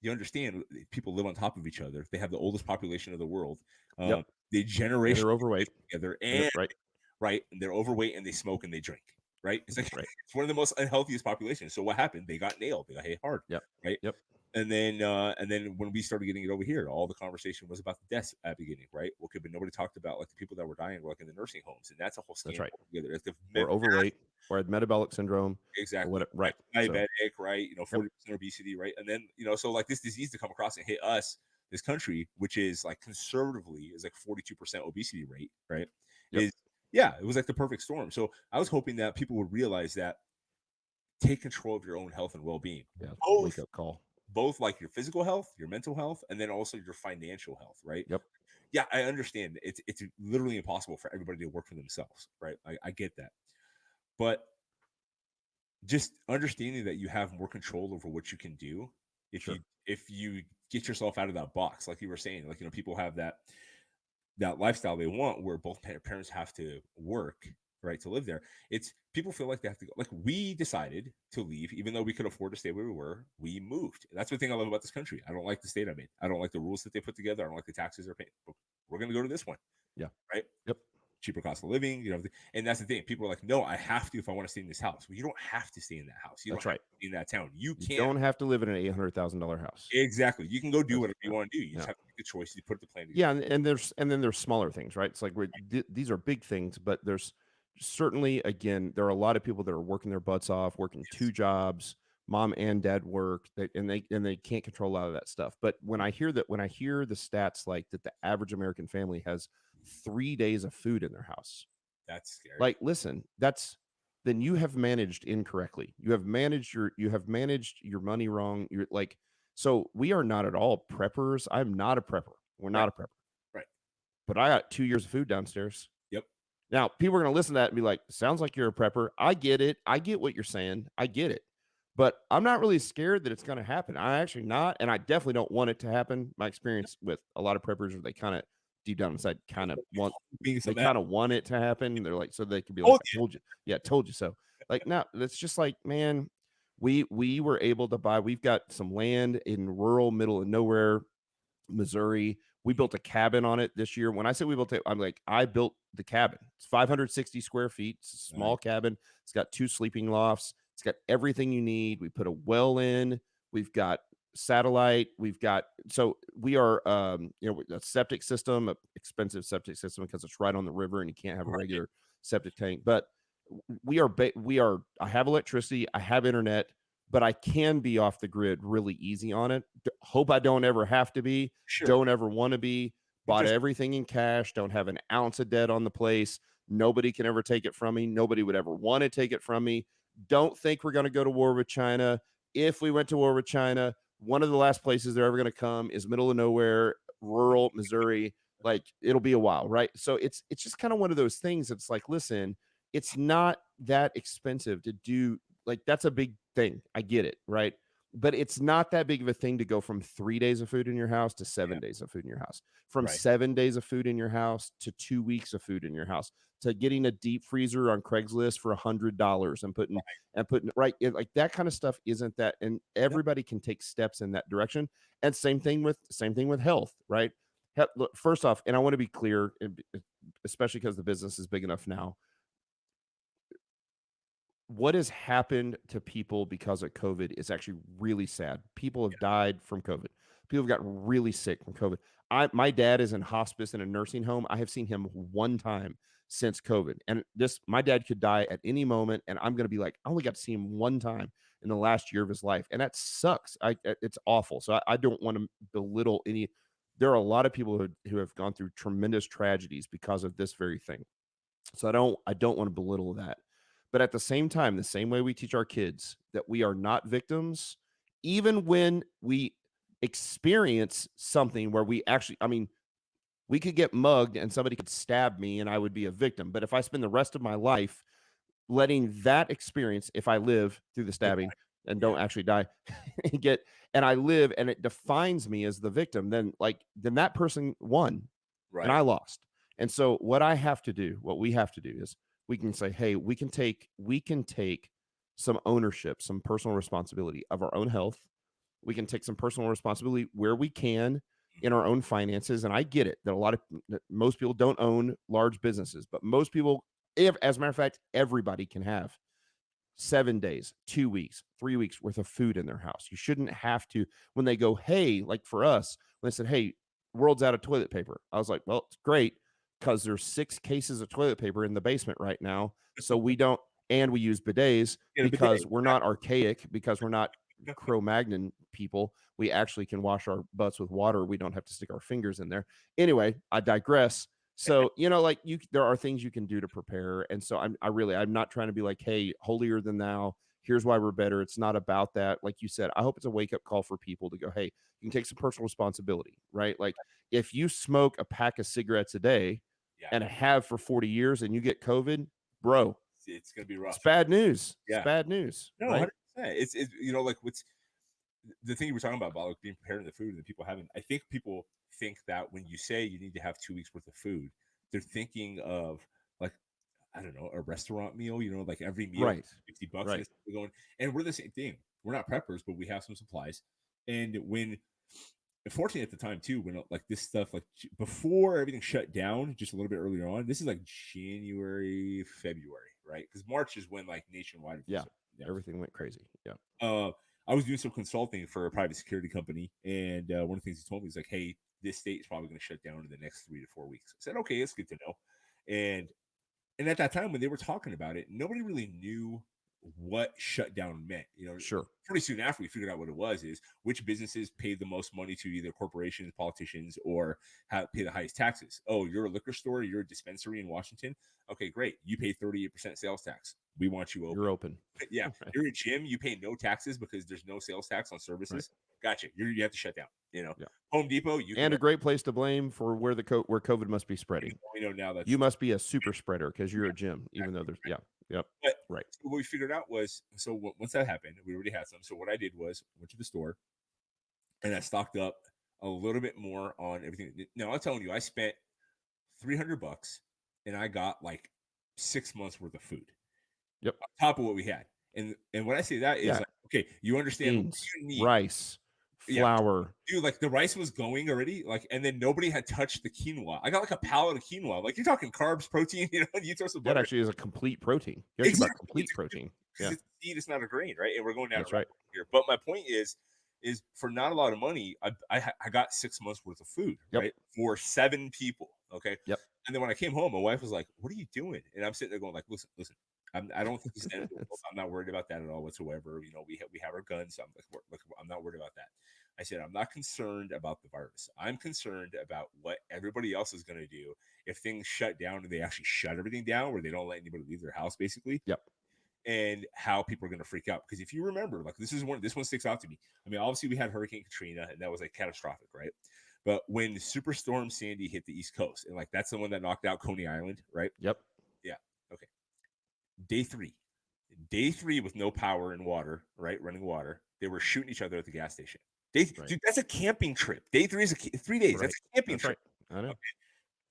you understand, people live on top of each other. They have the oldest population of the world. Yep. They And they're generationally live overweight. together, Yep. and Right. right, and they're overweight and they smoke and they drink. Right, it's like Right. it's one of the most unhealthiest populations. So what happened? They got nailed. They got hit hard. Yep. Right, Yep. and then when we started getting it over here, all the conversation was about the deaths at the beginning, right? Okay, but nobody talked about like the people that were dying, like in the nursing homes, and that's a whole That's scandal right. together. It's Or overweight or had metabolic syndrome or exactly what. Right. So, diabetic, right? yep. 40% obesity, right? And then so like this disease to come across and hit us, this country, which is like conservatively is like 42% obesity rate, right? Yep. Is yeah, it was like the perfect storm. So I was hoping that people would realize that, take control of your own health and well-being, Yeah. Wake both up call. both like your physical health, your mental health, and then also your financial health, right? Yep. Yeah, I understand it's literally impossible for everybody to work for themselves, right? I get that, but just understanding that you have more control over what you can do if you Sure. if you get yourself out of that box, like you were saying, like people have that lifestyle they want where both parents have to work, right, to live there. It's people feel like they have to go. Like, we decided to leave, even though we could afford to stay where we were. We moved. That's the thing I love about this country. I don't like the state I'm in. I don't like the rules that they put together. I don't like the taxes they're paying. But we're going to go to this one, Yeah. right? Yep. Cheaper cost of living, and that's the thing. People are like, no, I have to if I want to stay in this house. Well, you don't have to stay in that house. You don't That's have right. to stay in that town. You You can't. don't have to live in an $800,000 house. Exactly. You can go do That's, whatever you want to do. You just yeah. have to make the choice. You put the plan Yeah, together. and then there's smaller things, right? It's like these are big things, but there's certainly, again, there are a lot of people that are working their butts off, working Yes. 2 jobs, mom and dad work, and they can't control a lot of that stuff. But when I hear the stats like that, the average American family has 3 days of food in their house. That's scary. Like, listen, then you have managed incorrectly. You have managed your money wrong. You're like, so we are not at all preppers. I'm not a prepper. We're Right. not a prepper. Right. But I got 2 years of food downstairs. Yep. Now, people are going to listen to that and be like, sounds like you're a prepper. I get it. I get what you're saying. I get it. But I'm not really scared that it's going to happen. I actually not. And I definitely don't want it to happen. My experience with a lot of preppers, they kind of deep down inside kind of want it to happen. They're like, so they can be like, I told you. Yeah, told you so. Like, no, that's just like, man, we were able to buy, we've got some land in rural middle of nowhere, Missouri. We built a cabin on it this year. When I say we built it, I'm like, I built the cabin. It's 560 square feet. It's a small cabin. It's got 2 sleeping lofts. It's got everything you need. We put a well in. We've got satellite. So we are, a septic system, an expensive septic system because it's right on the river and you can't have a regular septic tank. But I have electricity. I have internet, but I can be off the grid really easy on it. Hope I don't ever have to be. Sure. Don't ever want to be. bought everything in cash, don't have an ounce of debt on the place. Nobody can ever take it from me. Nobody would ever want to take it from me. Don't think we're going to go to war with China. If we went to war with China, one of the last places they're ever going to come is middle of nowhere, rural Missouri. Like, it'll be a while, right? So it's just kind of one of those things. It's like, listen, it's not that expensive to do. Like, that's a big thing. I get it, right? But it's not that big of a thing to go from 3 days of food in your house to 7 days of food in your house, from Right. 7 days of food in your house to 2 weeks of food in your house, to getting a deep freezer on Craigslist for $100 and putting right. Like, that kind of stuff isn't that, and Yep. everybody can take steps in that direction. And same thing with health, right? Look, first off, and I want to be clear, especially because the business is big enough now, what has happened to people because of COVID is actually really sad. People have died from COVID. People have gotten really sick from COVID. My dad is in hospice in a nursing home. I have seen him one time since COVID. And my dad could die at any moment. And I'm going to be like, I only got to see him one time in the last year of his life. And that sucks. It's awful. So I don't want to belittle any. There are a lot of people who have gone through tremendous tragedies because of this very thing. So I don't want to belittle that. But at the same time, the same way we teach our kids that we are not victims, even when we experience something where we actually, I mean, we could get mugged and somebody could stab me and I would be a victim. But if I spend the rest of my life letting that experience, if I live through the stabbing and don't actually die, and I live and it defines me as the victim, then that person won and Right. I lost. And so what we have to do is we can say, hey, we can take some ownership, some personal responsibility of our own health. We can take some personal responsibility where we can in our own finances. And I get it that most people don't own large businesses, but most people, as a matter of fact, everybody can have 7 days, 2 weeks, 3 weeks worth of food in their house. You shouldn't have to, when they go, hey, like for us, when they said, hey, world's out of toilet paper. I was like, well, it's great because there's 6 cases of toilet paper in the basement right now. So we don't, and we use bidets because we're not archaic, because we're not Cro-Magnon people. We actually can wash our butts with water. We don't have to stick our fingers in there. Anyway, I digress. So, there are things you can do to prepare. And so I'm not trying to be like, hey, holier than thou. Here's why we're better. It's not about that. Like you said, I hope it's a wake up call for people to go, hey, you can take some personal responsibility, right? Like, if you smoke a pack of cigarettes a day and have for 40 years and you get COVID, bro, it's going to be rough. It's bad news. Yeah. It's bad news. No, right? 100%. It's like what's the thing you were talking about like being prepared in the food and people having. I think people think that when you say you need to have 2 weeks worth of food, they're thinking of like, I don't know, a restaurant meal. Like every meal, Right. $50. Right. Going, and we're the same thing. We're not preppers, but we have some supplies. And unfortunately at the time too, when like this stuff, like before everything shut down, just a little bit earlier on, this is like January, February, right? Because March is when like nationwide, everything went crazy. I was doing some consulting for a private security company, and one of the things he told me is like, hey, this state is probably going to shut down in the next 3 to 4 weeks. I said, okay, it's good to know. And at that time when they were talking about it, nobody really knew what shutdown meant. Sure. Pretty soon after we figured out what it was, is which businesses paid the most money to either corporations, politicians, or pay the highest taxes. Oh, you're a liquor store, you're a dispensary in Washington. Okay, great. You pay 38% sales tax. We want you open. You're open. Yeah. You're a gym, you pay no taxes because there's no sales tax on services. Right. Gotcha. You have to shut down. Home Depot, a great place to blame for where where COVID must be spreading. We know now that you must be a super spreader because you're a gym, even though there's But right. So what we figured out was, once that happened, we already had some. So what I did was went to the store and I stocked up a little bit more on everything. Now I'm telling you, I spent $300 and I got like 6 months worth of food. Yep. On top of what we had. And when I say that is like, okay, you understand beans, what you need. Rice, flour. Yeah. Dude, like the rice was going already, like, and then nobody had touched the quinoa. I got like a pallet of quinoa. Like, you're talking carbs, protein, you throw some butter. That actually is a complete protein. You're exactly. About complete protein. Yeah. It's a seed, it's not a grain, right? And we're going down. That's right. Here. But my point is for not a lot of money, I got 6 months worth of food, right? For 7 people. Okay. Yep. And then when I came home, my wife was like, "What are you doing?" And I'm sitting there going like, listen. I don't think he's I'm not worried about that at all whatsoever. We have our guns. So I'm not worried about that. I said, I'm not concerned about the virus. I'm concerned about what everybody else is going to do if things shut down and they actually shut everything down where they don't let anybody leave their house, basically, Yep. and how people are going to freak out. Because if you remember, like this one sticks out to me. I mean, obviously we had Hurricane Katrina and that was like catastrophic, right? But when Superstorm Sandy hit the East Coast, and like that's the one that knocked out Coney Island, right? Yep. Yeah. Okay. Day three. Day three with no power and water, right? Running water. They were shooting each other at the gas station. Right. Dude, that's a camping trip. Day three is 3 days. Right. That's a camping That's trip. right. I know.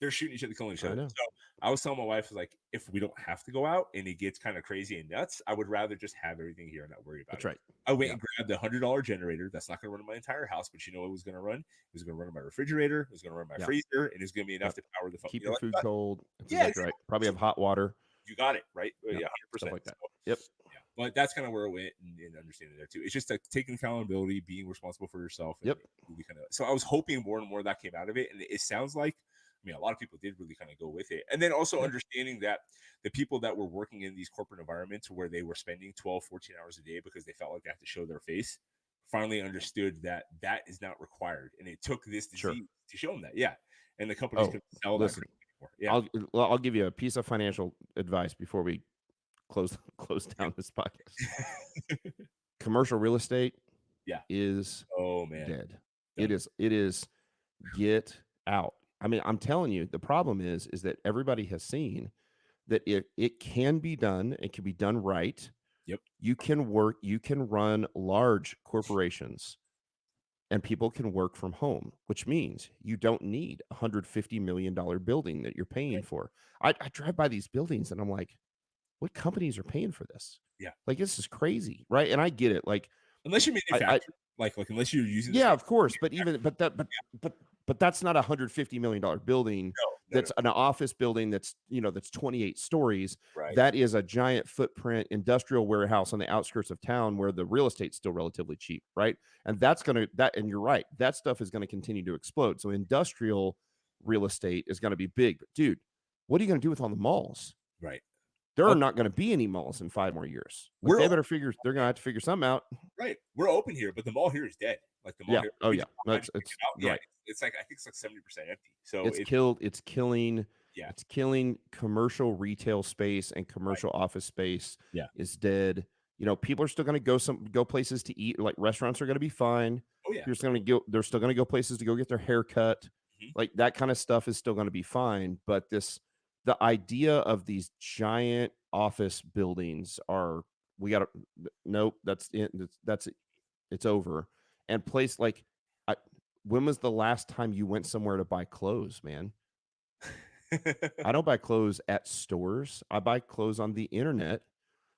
They're shooting each other, killing each I other. know. So I was telling my wife, like, if we don't have to go out and it gets kind of crazy and nuts, I would rather just have everything here and not worry about That's it. right. I went Yeah. and grabbed the $100 generator. That's not going to run my entire house, but you know what it was going to run? It was going to run my refrigerator. It was going to run my Yeah. freezer, and it's going to be enough Yep. to power the phone. Keep You know, your like, food cold. That's yeah, exactly right. Probably have hot water. you got it right. Yep. Yeah, Stuff 100%. like that. So, Yep. yeah, but that's kind of where it went, and understanding there too. It's just like taking accountability, being responsible for yourself, and Yep. really kind of. So I was hoping more and more that came out of it, and it sounds like. I mean, a lot of people did really kind of go with it. And then also Yeah. understanding that the people that were working in these corporate environments where they were spending 12, 14 hours a day because they felt like they had to show their face, finally understood that that is not required. And it took this Sure. disease to show them that. Yeah. And the companies Oh, couldn't sell listen. that anymore. Yeah. I'll give you a piece of financial advice before we close down this podcast. Commercial real estate Yeah. is Oh, man. dead. Done. It is get out. I mean, I'm telling you, the problem is that everybody has seen that it can be done, it can be done right. Yep. You can run large corporations and people can work from home, which means you don't need $150 million building that you're paying Right. for. I drive by these buildings and I'm like, what companies are paying for this? Yeah. Like, this is crazy, right? And I get it. Like, Unless you manufacture, like unless you're using this. yeah, of course. But that's not a $150 million building. No. That's an office building that's 28 stories. Right. That is a giant footprint industrial warehouse on the outskirts of town where the real estate's still relatively cheap, right? And and you're right, that stuff is going to continue to explode. So industrial real estate is going to be big. But dude, what are you going to do with all the malls? Right. There are not going to be any malls in 5 more years. Like, they're going to have to figure something out. Right. We're open here, but the mall here is dead. Like the mall here. Oh yeah. No, it's right. It's like, I think it's like 70% empty. So it's killing commercial retail space, and commercial office space is dead. People are still going to go places to eat. Like, restaurants are going to be fine. Oh yeah. They're still going to go places to go get their hair cut. Mm-hmm. Like, that kind of stuff is still going to be fine. But the idea of these giant office buildings that's it. It's over. And place like, when was the last time you went somewhere to buy clothes, man? I don't buy clothes at stores. I buy clothes on the internet,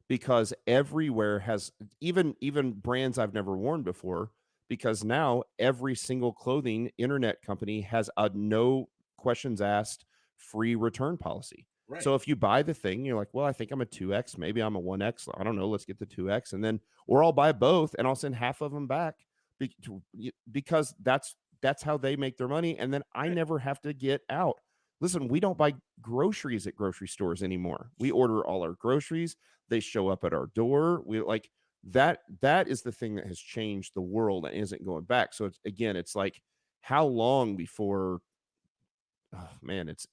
because everywhere has even brands I've never worn before, because now every single clothing internet company has a no questions asked free return policy. Right. So if you buy the thing, you're like, well, I think I'm a 2X, maybe I'm a 1X. I don't know. Let's get the 2X. And then, or I'll buy both and I'll send half of them back because that's how they make their money. And then I never have to get out. Listen, we don't buy groceries at grocery stores anymore. We order all our groceries. They show up at our door. We like that. That is the thing that has changed the world and isn't going back. So it's like, how long before, oh man, it's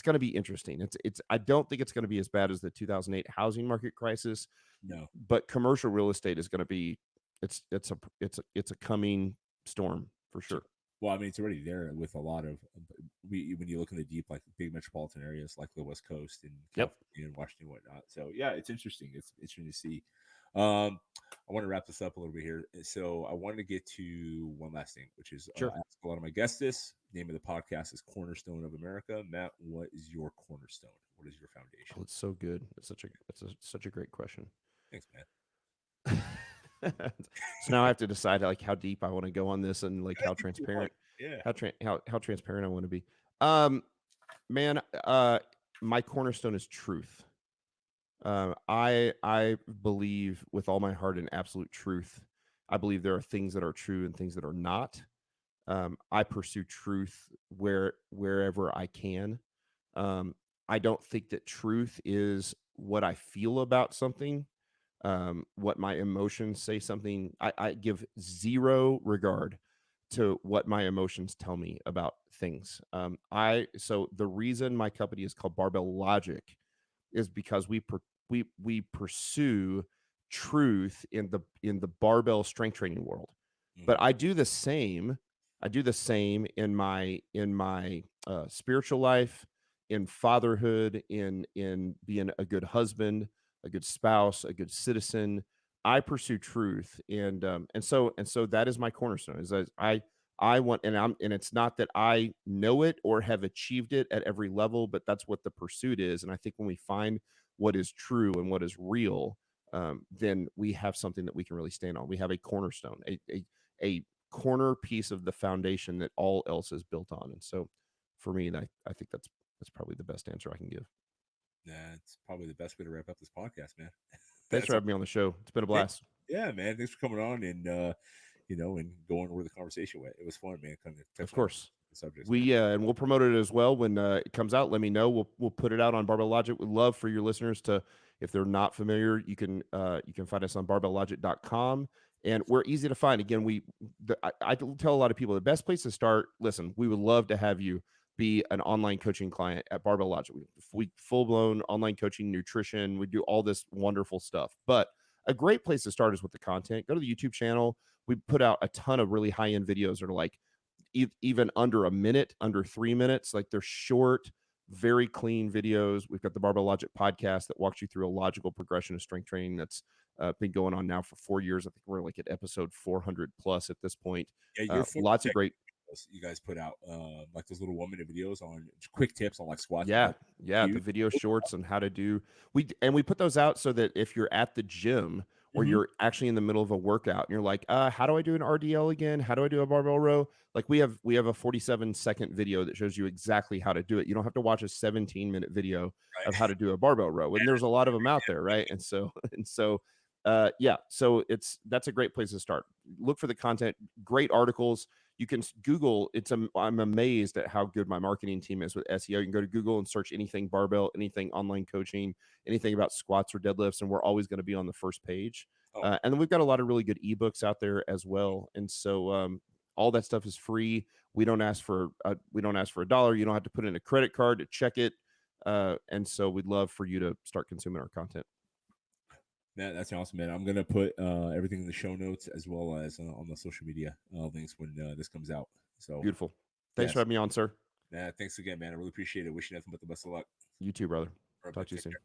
going to be interesting. I don't think it's going to be as bad as the 2008 housing market crisis. No, but commercial real estate is going to be, it's a coming storm for sure. Well, I mean, it's already there with a lot of when you look in the deep, like big metropolitan areas like the West Coast and California and Washington and whatnot. So yeah, it's interesting. It's interesting to see. I want to wrap this up a little bit here. So I wanted to get to one last thing, which is I ask a lot of my guests this. Name of the podcast is Cornerstone of America. Matt, what is your cornerstone? What is your foundation? Oh, it's so good. It's such a great question. Thanks, man. So now I have to decide like how deep I want to go on this, and like how transparent, how transparent I want to be. Man, my cornerstone is truth. I believe with all my heart in absolute truth. I believe there are things that are true and things that are not. I pursue truth wherever I can. I don't think that truth is what I feel about something, what my emotions say something. I give zero regard to what my emotions tell me about things. So the reason my company is called Barbell Logic is because we pursue truth in the barbell strength training world. But Hmm. I do the same in my spiritual life, in fatherhood, in being a good husband, a good spouse, a good citizen. I pursue truth, and so that is my cornerstone. Is that I want, and it's not that I know it or have achieved it at every level, but that's what the pursuit is. And I think when we find what is true and what is real, then we have something that we can really stand on. We have a cornerstone, a corner piece of the foundation that all else is built on. And so, for me, I think that's probably the best answer I can give. That's probably the best way to wrap up this podcast, man. Thanks That's for having me on the show. It's been a yeah, blast. yeah, man. Thanks for coming on and and going where the conversation went. It was fun, man. Kind of Of touching on course. the subjects, man. And we'll promote it as well when it comes out. Let me know. We'll put it out on Barbell Logic. We'd love for your listeners to, if they're not familiar, you can find us on barbelllogic.com, and we're easy to find. Again, I tell a lot of people the best place to start. Listen, we would love to have you be an online coaching client at Barbell Logic. We full blown online coaching, nutrition. We do all this wonderful stuff, but a great place to start is with the content. Go to the YouTube channel. We put out a ton of really high end videos that are like even under a minute, under 3 minutes. Like, they're short, very clean videos. We've got the Barbell Logic podcast that walks you through a logical progression of strength training that's been going on now for 4 years. I think we're like at episode 400 plus at this point. Yeah, your full Lots of great. you guys put out like those little 1 minute videos on quick tips on like squats and Yeah, deadlifts. yeah, the Huge. video shorts and how to do we put those out so that if you're at the gym or Hmm. you're actually in the middle of a workout and you're like, how do I do an RDL again? How do I do a barbell row? Like, we have a 47-second video that shows you exactly how to do it. You don't have to watch a 17-minute video of Right. how to do a barbell row. And there's a lot of them out there, right? And so yeah, so that's a great place to start. Look for the content, great articles. You can Google. I'm amazed at how good my marketing team is with SEO. You can go to Google and search anything barbell, anything online coaching, anything about squats or deadlifts, and we're always going to be on the first page. Oh, And then we've got a lot of really good ebooks out there as well. And so all that stuff is free. We don't ask for a dollar. You don't have to put in a credit card to check it. And so we'd love for you to start consuming our content. that's awesome, man. I'm gonna put everything in the show notes as well as on the social media links when this comes out. So Beautiful. Thanks for yes, having me on, sir. thanks again, man. I really appreciate it. Wish you nothing but the best of luck. You too, brother. All right, Talk bud. to you Take soon. care.